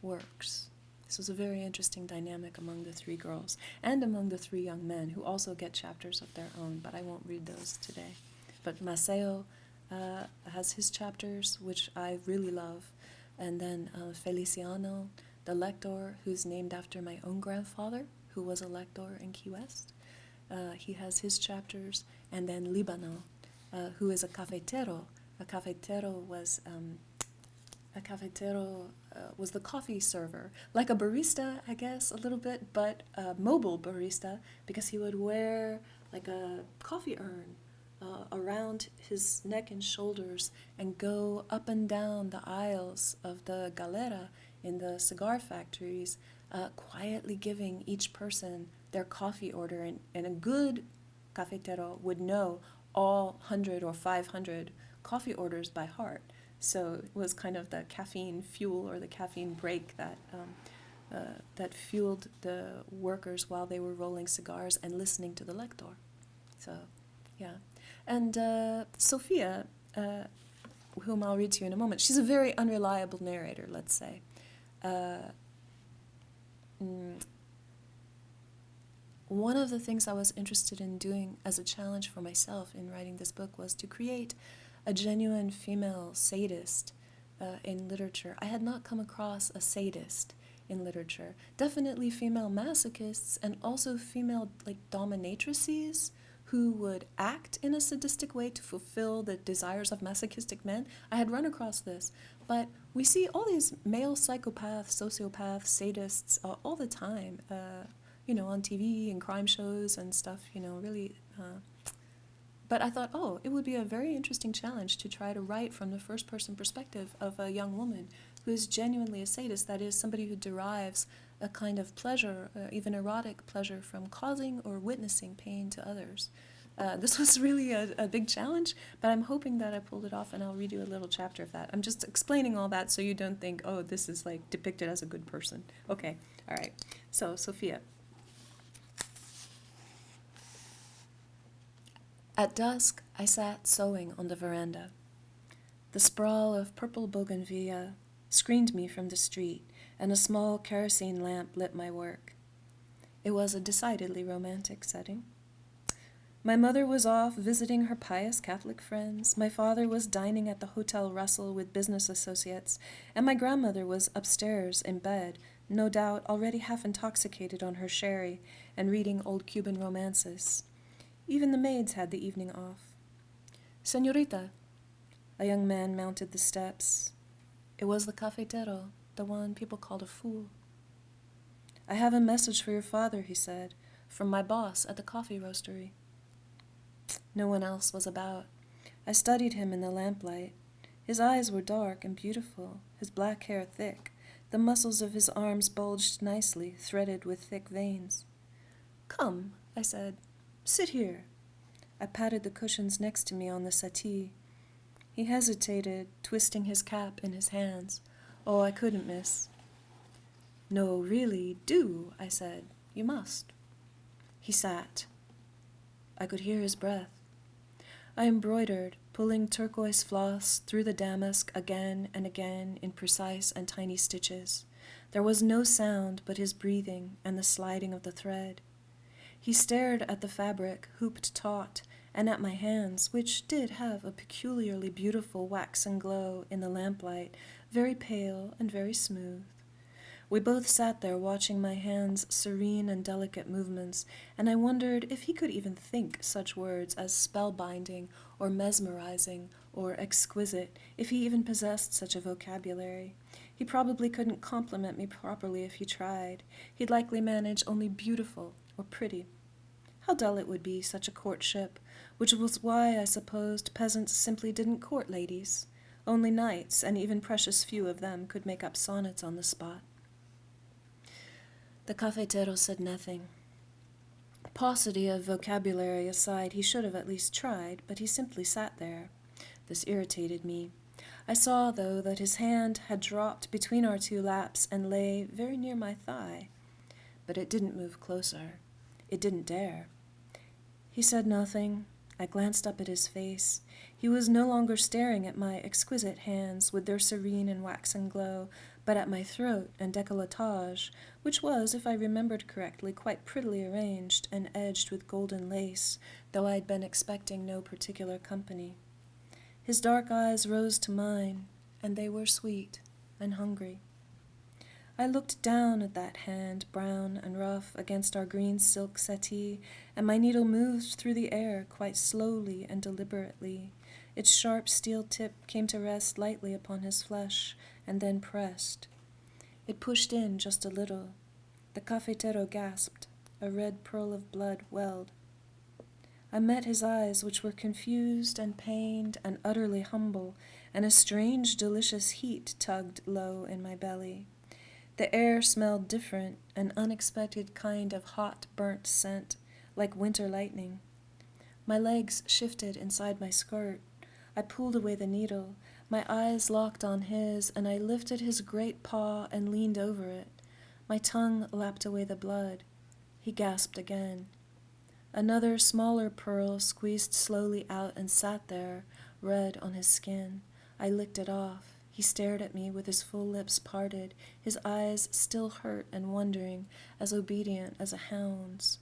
works. This was a very interesting dynamic among the 3 girls and among the 3 young men who also get chapters of their own, but I won't read those today. But Maceo has his chapters, which I really love. And then Feliciano, the lector, who's named after my own grandfather, who was a lector in Key West. He has his chapters. And then Libano, who is a cafetero. A cafetero was the coffee server, like a barista, I guess, a little bit, but a mobile barista, because he would wear like a coffee urn around his neck and shoulders and go up and down the aisles of the galera in the cigar factories, quietly giving each person their coffee order, and a good cafetero would know all 100 or 500 coffee orders by heart. So it was kind of the caffeine fuel or the caffeine break that fueled the workers while they were rolling cigars and listening to the lector. So, yeah. And Sophia whom I'll read to you in a moment. She's a very unreliable narrator, let's say. One of the things I was interested in doing as a challenge for myself in writing this book was to create a genuine female sadist in literature. I had not come across a sadist in literature. Definitely female masochists and also female dominatrices who would act in a sadistic way to fulfill the desires of masochistic men. I had run across this, but we see all these male psychopaths, sociopaths, sadists all the time, on TV and crime shows and stuff, really. But I thought, it would be a very interesting challenge to try to write from the first-person perspective of a young woman who is genuinely a sadist, that is, somebody who derives a kind of pleasure, even erotic pleasure, from causing or witnessing pain to others. This was really a big challenge, but I'm hoping that I pulled it off, and I'll read you a little chapter of that. I'm just explaining all that so you don't think, this is depicted as a good person. Okay, all right. So, Sophia. At dusk, I sat sewing on the veranda. The sprawl of purple bougainvillea screened me from the street, and a small kerosene lamp lit my work. It was a decidedly romantic setting. My mother was off visiting her pious Catholic friends, my father was dining at the Hotel Russell with business associates, and my grandmother was upstairs in bed, no doubt already half intoxicated on her sherry and reading old Cuban romances. Even the maids had the evening off. Señorita, a young man mounted the steps. It was the cafetero, the one people called a fool. I have a message for your father, he said, from my boss at the coffee roastery. No one else was about. I studied him in the lamplight. His eyes were dark and beautiful, his black hair thick. The muscles of his arms bulged nicely, threaded with thick veins. Come, I said. Sit here. I patted the cushions next to me on the settee. He hesitated, twisting his cap in his hands. Oh, I couldn't miss. No, really, do, I said. You must. He sat. I could hear his breath. I embroidered, pulling turquoise floss through the damask again and again in precise and tiny stitches. There was no sound but his breathing and the sliding of the thread. He stared at the fabric, hooped taut, and at my hands, which did have a peculiarly beautiful waxen glow in the lamplight, very pale and very smooth. We both sat there watching my hands' serene and delicate movements, and I wondered if he could even think such words as spellbinding or mesmerizing or exquisite, if he even possessed such a vocabulary. He probably couldn't compliment me properly if he tried. He'd likely manage only beautiful or pretty. How dull it would be, such a courtship, which was why I supposed peasants simply didn't court ladies. Only knights, and even precious few of them, could make up sonnets on the spot. The cafetero said nothing. Paucity of vocabulary aside, he should have at least tried, but he simply sat there. This irritated me. I saw, though, that his hand had dropped between our two laps and lay very near my thigh. But it didn't move closer. It didn't dare. He said nothing. I glanced up at his face. He was no longer staring at my exquisite hands with their serene and waxen glow, but at my throat and décolletage, which was, if I remembered correctly, quite prettily arranged and edged with golden lace, though I had been expecting no particular company. His dark eyes rose to mine, and they were sweet and hungry. I looked down at that hand, brown and rough, against our green silk settee, and my needle moved through the air quite slowly and deliberately. Its sharp steel tip came to rest lightly upon his flesh, and then pressed. It pushed in just a little. The cafetero gasped. A red pearl of blood welled. I met his eyes, which were confused and pained and utterly humble, and a strange, delicious heat tugged low in my belly. The air smelled different, an unexpected kind of hot, burnt scent, like winter lightning. My legs shifted inside my skirt. I pulled away the needle. My eyes locked on his, and I lifted his great paw and leaned over it. My tongue lapped away the blood. He gasped again. Another smaller pearl squeezed slowly out and sat there, red on his skin. I licked it off. He stared at me with his full lips parted, his eyes still hurt and wondering, as obedient as a hound's.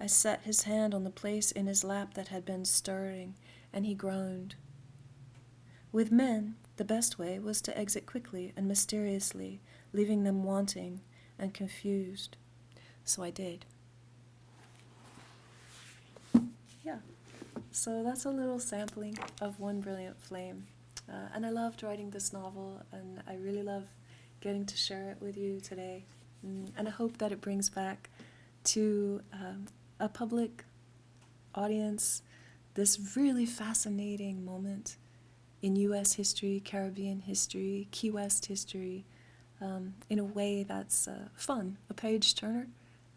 I set his hand on the place in his lap that had been stirring, and he groaned. With men, the best way was to exit quickly and mysteriously, leaving them wanting and confused. So I did. Yeah. So that's a little sampling of One Brilliant Flame. And I loved writing this novel, and I really love getting to share it with you today. And I hope that it brings back to a public audience this really fascinating moment in U.S. history, Caribbean history, Key West history, in a way that's fun, a page-turner,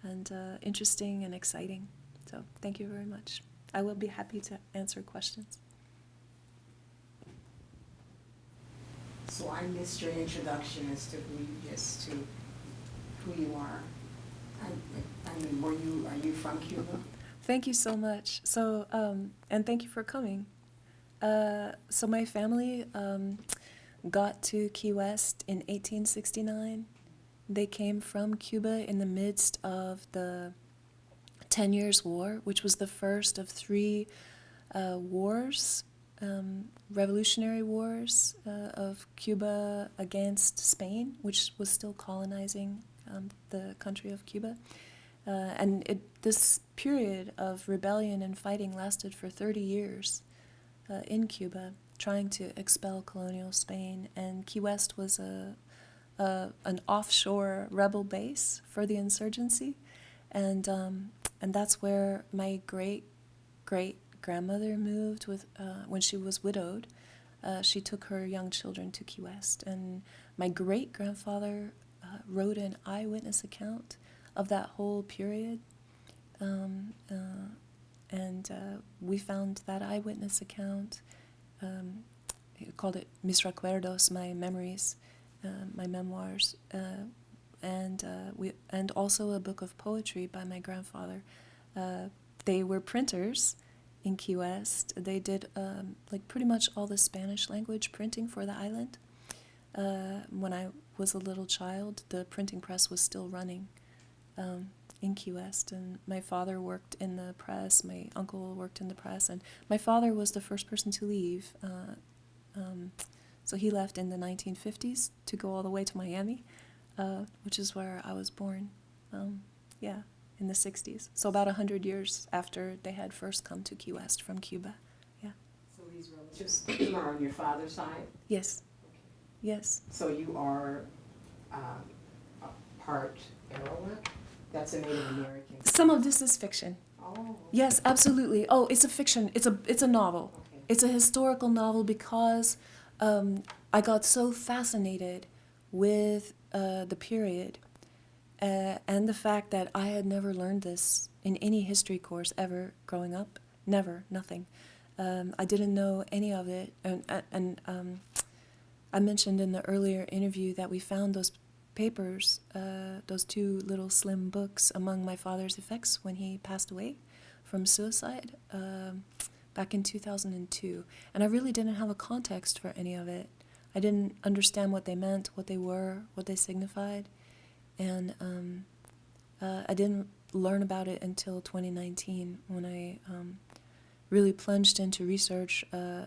and interesting and exciting. So thank you very much. I will be happy to answer questions. So I missed your introduction as to who you are. I mean, are you from Cuba? Thank you so much. So, and thank you for coming. So my family got to Key West in 1869. They came from Cuba in the midst of the 10 Years' War, which was the first of three wars, revolutionary wars of Cuba against Spain, which was still colonizing the country of Cuba. And this period of rebellion and fighting lasted for 30 years in Cuba, trying to expel colonial Spain. And Key West was an offshore rebel base for the insurgency. And that's where my great-great-grandmother moved when she was widowed. She took her young children to Key West. And my great-grandfather wrote an eyewitness account of that whole period. And we found that eyewitness account. He called it Mis Recuerdos, my memories, my memoirs. And also a book of poetry by my grandfather. They were printers in Key West. They did like pretty much all the Spanish language printing for the island. When I was a little child, the printing press was still running in Key West, and my father worked in the press. My uncle worked in the press, and my father was the first person to leave. So he left in the 1950s to go all the way to Miami. Which is where I was born, in the 60s. So about 100 years after they had first come to Key West from Cuba, yeah. So these relatives are on your father's side? Yes, Okay. yes. So you are a part Arawak? That's a Native American. Some of this is fiction. Oh. Okay. Yes, absolutely. Oh, it's a fiction. It's a novel. Okay. It's a historical novel because I got so fascinated with the period and the fact that I had never learned this in any history course ever growing up. Never, nothing. I didn't know any of it. And I mentioned in the earlier interview that we found those papers, those two little slim books among my father's effects when he passed away from suicide back in 2002. And I really didn't have a context for any of it. I didn't understand what they meant, what they were, what they signified, and I didn't learn about it until 2019 when I really plunged into research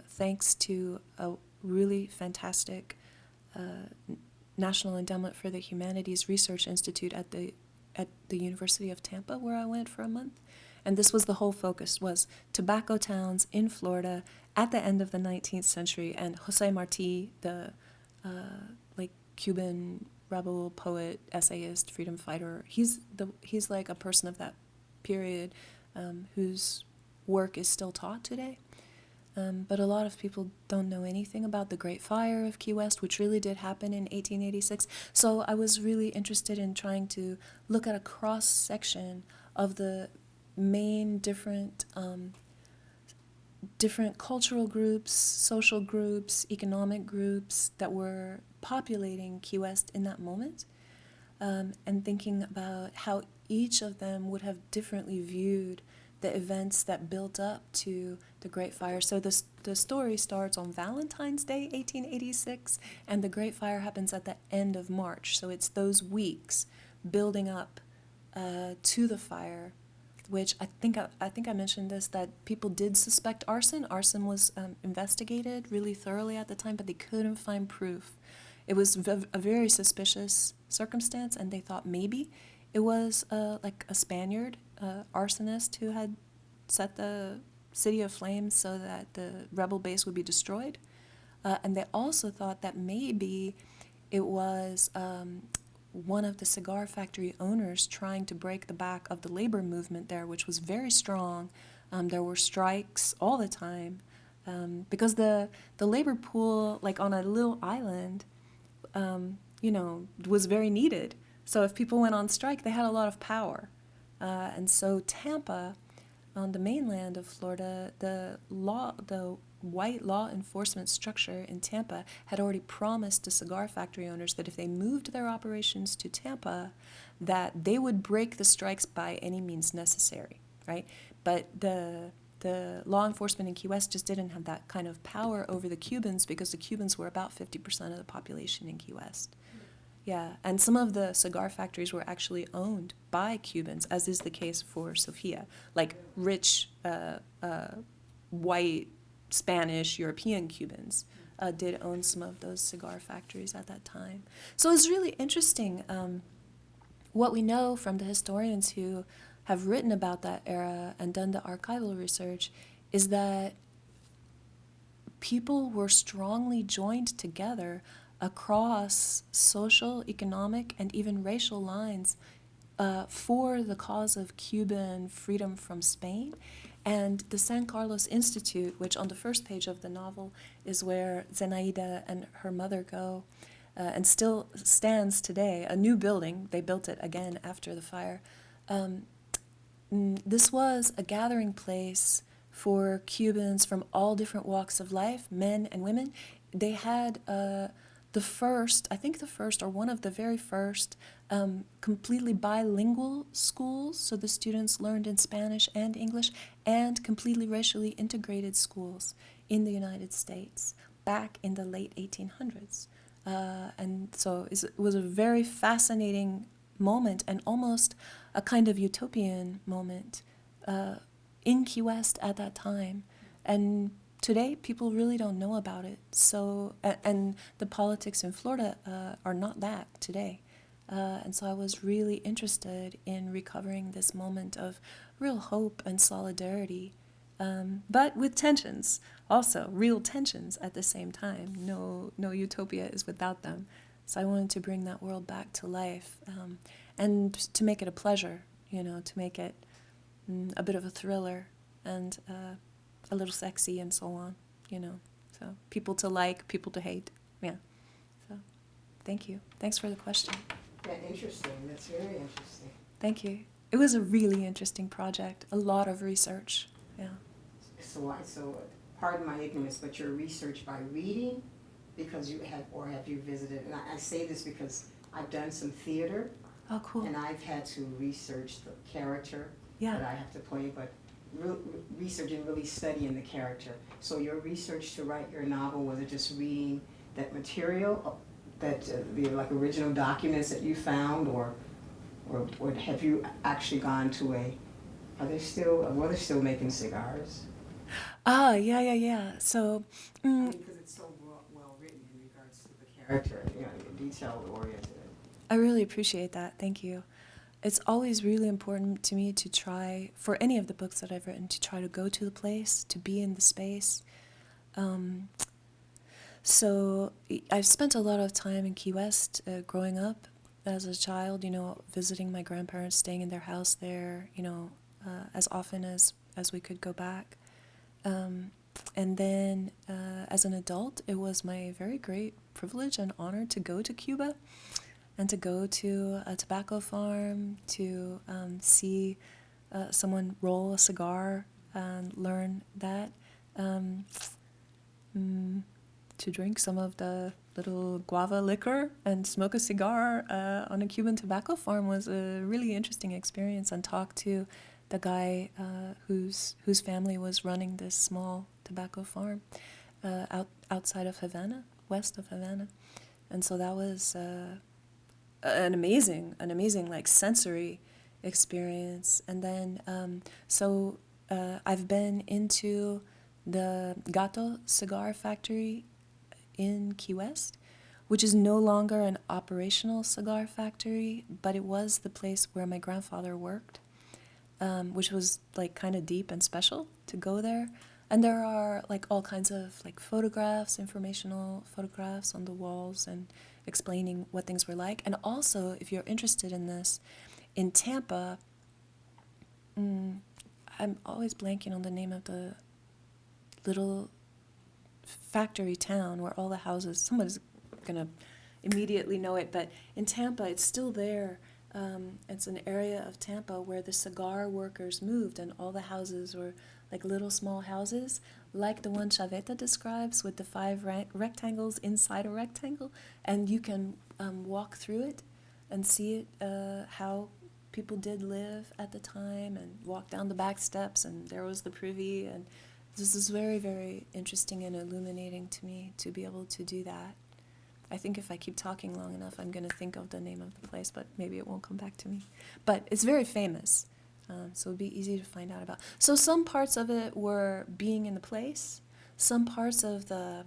thanks to a really fantastic National Endowment for the Humanities Research Institute at the University of Tampa, where I went for a month. And this was the whole focus, was tobacco towns in Florida at the end of the 19th century. And Jose Marti, the Cuban rebel poet, essayist, freedom fighter, he's like a person of that period whose work is still taught today. But a lot of people don't know anything about the Great Fire of Key West, which really did happen in 1886. So I was really interested in trying to look at a cross-section of the main different cultural groups, social groups, economic groups that were populating Key West in that moment, and thinking about how each of them would have differently viewed the events that built up to the Great Fire. So the story starts on Valentine's Day, 1886, and the Great Fire happens at the end of March. So it's those weeks building up to the fire, which I think I mentioned this, that people did suspect arson. Arson was investigated really thoroughly at the time, but they couldn't find proof. It was a very suspicious circumstance, and they thought maybe it was like a Spaniard arsonist who had set the city aflame so that the rebel base would be destroyed. And they also thought that maybe it was one of the cigar factory owners trying to break the back of the labor movement there, which was very strong. There were strikes all the time because the labor pool, like on a little island, was very needed. So if people went on strike, they had a lot of power. And so Tampa, on the mainland of Florida, the white law enforcement structure in Tampa had already promised the cigar factory owners that if they moved their operations to Tampa, that they would break the strikes by any means necessary, right? But the law enforcement in Key West just didn't have that kind of power over the Cubans because the Cubans were about 50% of the population in Key West. Yeah, and some of the cigar factories were actually owned by Cubans, as is the case for Sofia. Like rich, white, Spanish, European Cubans did own some of those cigar factories at that time. So it's really interesting what we know from the historians who have written about that era and done the archival research is that people were strongly joined together across social, economic, and even racial lines for the cause of Cuban freedom from Spain. And the San Carlos Institute, which on the first page of the novel is where Zenaida and her mother go, and still stands today, a new building. They built it again after the fire. This was a gathering place for Cubans from all different walks of life, men and women. They had the first or one of the very first completely bilingual schools, so the students learned in Spanish and English, and completely racially integrated schools in the United States back in the late 1800s. And so it was a very fascinating moment and almost a kind of utopian moment in Key West at that time. And today, people really don't know about it. So, and the politics in Florida are not that today. And so I was really interested in recovering this moment of real hope and solidarity, but with tensions, also real tensions at the same time. No utopia is without them. So I wanted to bring that world back to life and to make it a pleasure, to make it a bit of a thriller and a little sexy and so on, So people to like, people to hate, yeah. So thank you. Thanks for the question. Yeah, interesting. That's very interesting. Thank you. It was a really interesting project, a lot of research, yeah. So pardon my ignorance, but your research by reading, because you have you visited, and I say this because I've done some theater. Oh, cool. And I've had to research the character Yeah. that I have to play, but research and really studying the character. So your research to write your novel, was it just reading that material, that the original documents that you found, or have you actually gone to are they still making cigars? Yeah. So, Because it's so well written in regards to the character, detail oriented. I really appreciate that. Thank you. It's always really important to me to try, for any of the books that I've written, to try to go to the place, to be in the space. So I've spent a lot of time in Key West growing up as a child, visiting my grandparents, staying in their house there, as often as we could go back. And then as an adult, it was my very great privilege and honor to go to Cuba and to go to a tobacco farm, to see someone roll a cigar and learn that, to drink some of the little guava liquor and smoke a cigar on a Cuban tobacco farm was a really interesting experience, and talk to the guy whose family was running this small tobacco farm outside of Havana, west of Havana. And so that was an amazing like sensory experience. And then I've been into the Gato cigar factory in Key West, which is no longer an operational cigar factory, but it was the place where my grandfather worked, which was like kind of deep and special to go there. And there are like all kinds of like photographs, informational photographs on the walls and explaining what things were like. And also, if you're interested in this, in Tampa, I'm always blanking on the name of the little factory town where all the houses, somebody's gonna immediately know it, but in Tampa it's still there. It's an area of Tampa where the cigar workers moved, and all the houses were like little small houses, like the one Chaveta describes with the 5 rectangles inside a rectangle, and you can walk through it and see it, how people did live at the time, and walk down the back steps, and there was the privy, and this is very, very interesting and illuminating to me to be able to do that. I think if I keep talking long enough, I'm going to think of the name of the place, but maybe it won't come back to me. But it's very famous, so it'd be easy to find out about. So some parts of it were being in the place, some parts of the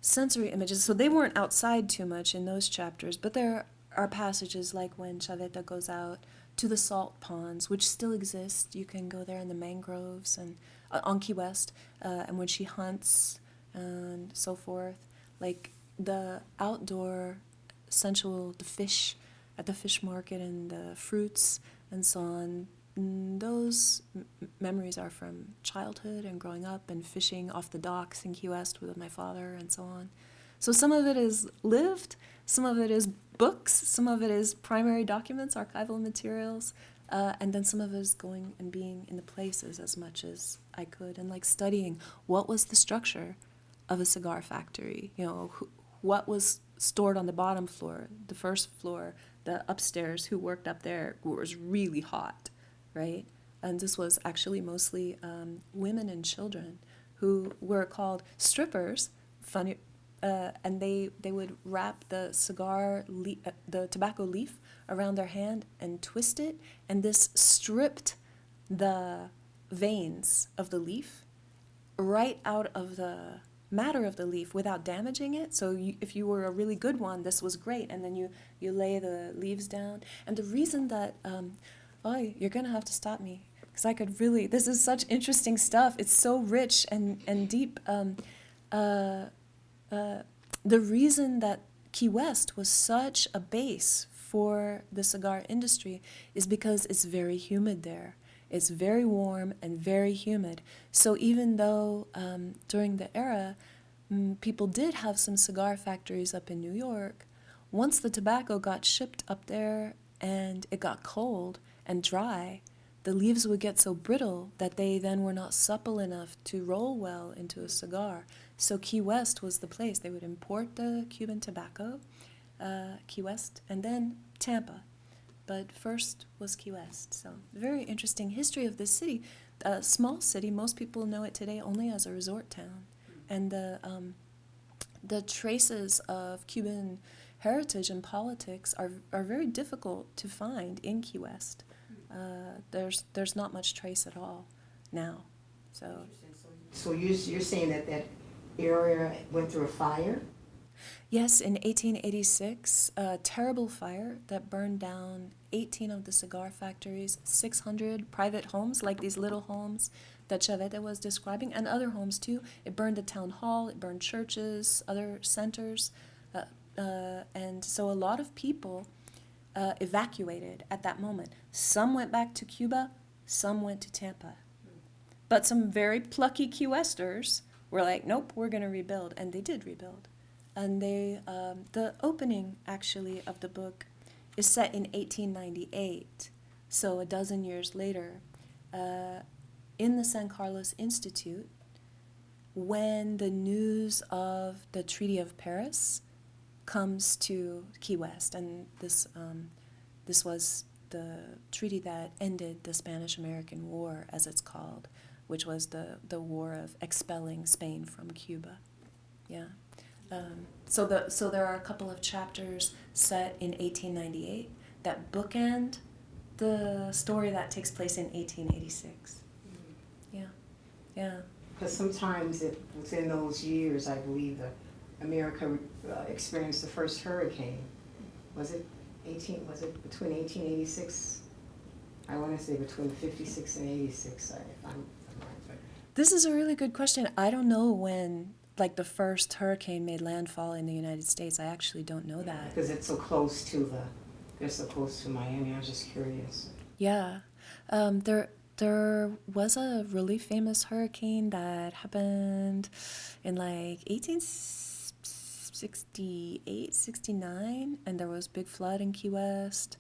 sensory images, so they weren't outside too much in those chapters, but there are passages like when Chaveta goes out to the salt ponds, which still exist. You can go there in the mangroves and on Key West, and when she hunts and so forth, like the outdoor sensual, the fish at the fish market and the fruits and so on, those memories are from childhood and growing up and fishing off the docks in Key West with my father and so on. So some of it is lived, some of it is books, some of it is primary documents, archival materials, and then some of it is going and being in the places as much as I could, and like studying what was the structure of a cigar factory, what was stored on the bottom floor, the first floor, the upstairs, who worked up there, who was really hot, right? And this was actually mostly women and children who were called strippers, funny, and they would wrap the the tobacco leaf around their hand and twist it, and this stripped the veins of the leaf right out of the matter of the leaf without damaging it. So if you were a really good one, this was great, and then you lay the leaves down. And the reason that you're gonna have to stop me, because I could really, this is such interesting stuff, it's so rich and deep. The reason that Key West was such a base for the cigar industry is because it's very humid there. It's very warm and very humid. So even though during the era, people did have some cigar factories up in New York, once the tobacco got shipped up there and it got cold and dry, the leaves would get so brittle that they then were not supple enough to roll well into a cigar. So Key West was the place. They would import the Cuban tobacco, Key West, and then Tampa. But first was Key West. So very interesting history of this city. A small city, most people know it today only as a resort town. And the traces of Cuban heritage and politics are very difficult to find in Key West. There's not much trace at all now. So you're saying that area went through a fire? Yes, in 1886, a terrible fire that burned down 18 of the cigar factories, 600 private homes, like these little homes that Chaveta was describing, and other homes too. It burned the town hall, it burned churches, other centers, and so a lot of people evacuated at that moment. Some went back to Cuba, some went to Tampa. But some very plucky Key Westers were like, nope, we're going to rebuild, and they did rebuild. And the opening, actually, of the book is set in 1898, so a dozen years later, in the San Carlos Institute, when the news of the Treaty of Paris comes to Key West, and this was the treaty that ended the Spanish-American War, as it's called, which was the war of expelling Spain from Cuba. Yeah. So there are a couple of chapters set in 1898 that bookend the story that takes place in 1886. Yeah, yeah. Because sometimes within those years, I believe America experienced the first hurricane. Was it between 1886? I want to say between 56 and 86, if I'm right. But This is a really good question. I don't know when, like, the first hurricane made landfall in the United States. I actually don't know that. because they're so close to Miami. I was just curious. Yeah. There was a really famous hurricane that happened in like 1868, 69, and there was big flood in Key West.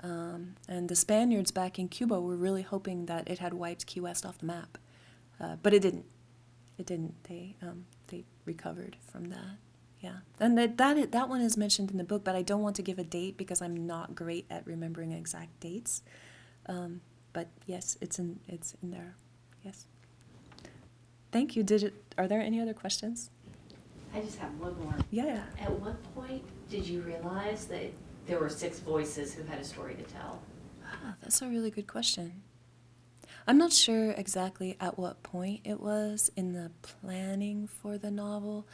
And the Spaniards back in Cuba were really hoping that it had wiped Key West off the map. But it didn't. It didn't. They recovered from that. Yeah. And that one is mentioned in the book, but I don't want to give a date because I'm not great at remembering exact dates. But yes, it's in there. Yes. Thank you. Are there any other questions? I just have one more. Yeah. At what point did you realize that there were 6 voices who had a story to tell? That's a really good question. I'm not sure exactly at what point it was in the planning for the novel,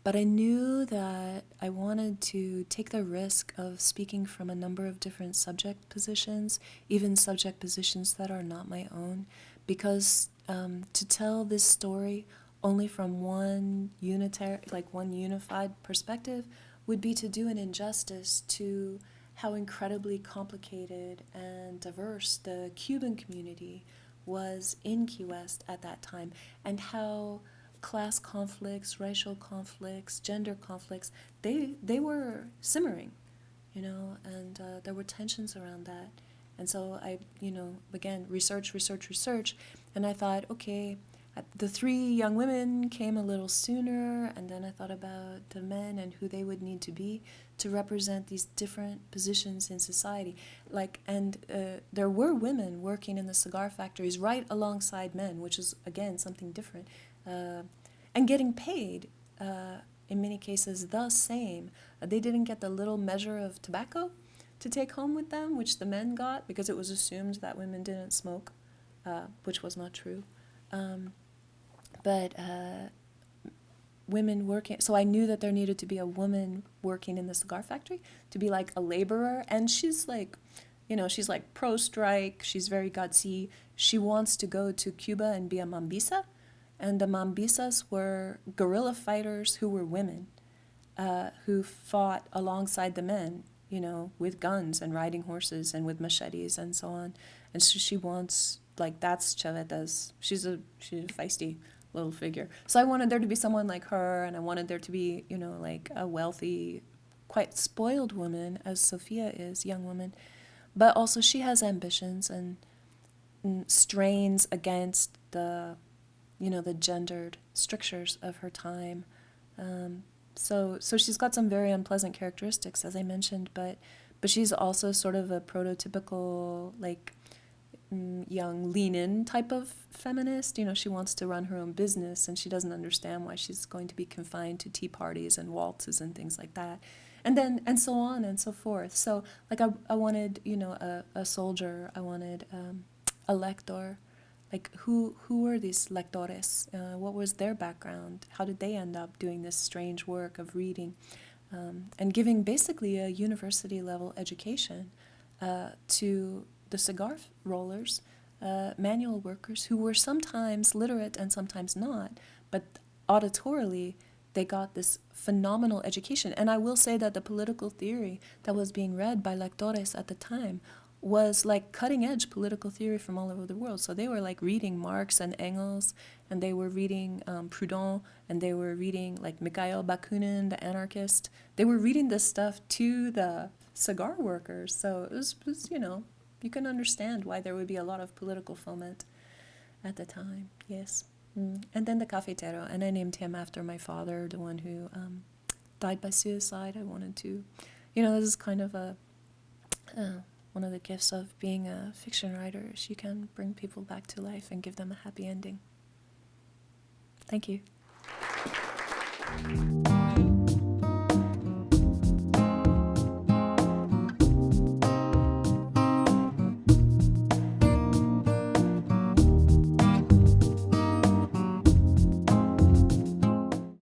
but I knew that I wanted to take the risk of speaking from a number of different subject positions, even subject positions that are not my own, because to tell this story only from one unified perspective would be to do an injustice to how incredibly complicated and diverse the Cuban community was in Key West at that time, and how class conflicts, racial conflicts, gender conflicts, they were simmering, and there were tensions around that. And so I, began research, and I thought, okay, the 3 young women came a little sooner, and then I thought about the men and who they would need to be to represent these different positions in society. There were women working in the cigar factories right alongside men, which is, again, something different, and getting paid, in many cases, the same. They didn't get the little measure of tobacco to take home with them, which the men got, because it was assumed that women didn't smoke, which was not true. But women working, so I knew that there needed to be a woman working in the cigar factory to be like a laborer, and she's like, she's like pro-strike, she's very gutsy, she wants to go to Cuba and be a mambisa, and the mambisas were guerrilla fighters who were women, who fought alongside the men, with guns and riding horses and with machetes and so on, and so she wants, that's Chaveta's, she's a feisty little figure. So I wanted there to be someone like her, and I wanted there to be, a wealthy, quite spoiled woman, as Sophia is, young woman. But also she has ambitions and strains against the, the gendered strictures of her time. So she's got some very unpleasant characteristics, as I mentioned, but she's also sort of a prototypical, young lean-in type of feminist. She wants to run her own business, and she doesn't understand why she's going to be confined to tea parties and waltzes and things like that, and so on and so forth. So I wanted a soldier. I wanted a lector. Who were these lectores? What was their background? How did they end up doing this strange work of reading and giving basically a university level education to the cigar rollers, manual workers, who were sometimes literate and sometimes not, but auditorily they got this phenomenal education. And I will say that the political theory that was being read by lectores at the time was cutting-edge political theory from all over the world. So they were reading Marx and Engels, and they were reading Proudhon, and they were reading Mikhail Bakunin, the anarchist. They were reading this stuff to the cigar workers. So it was you can understand why there would be a lot of political foment at the time, yes. And then the cafetero, and I named him after my father, the one who died by suicide. I wanted to, this is kind of one of the gifts of being a fiction writer is you can bring people back to life and give them a happy ending. Thank you.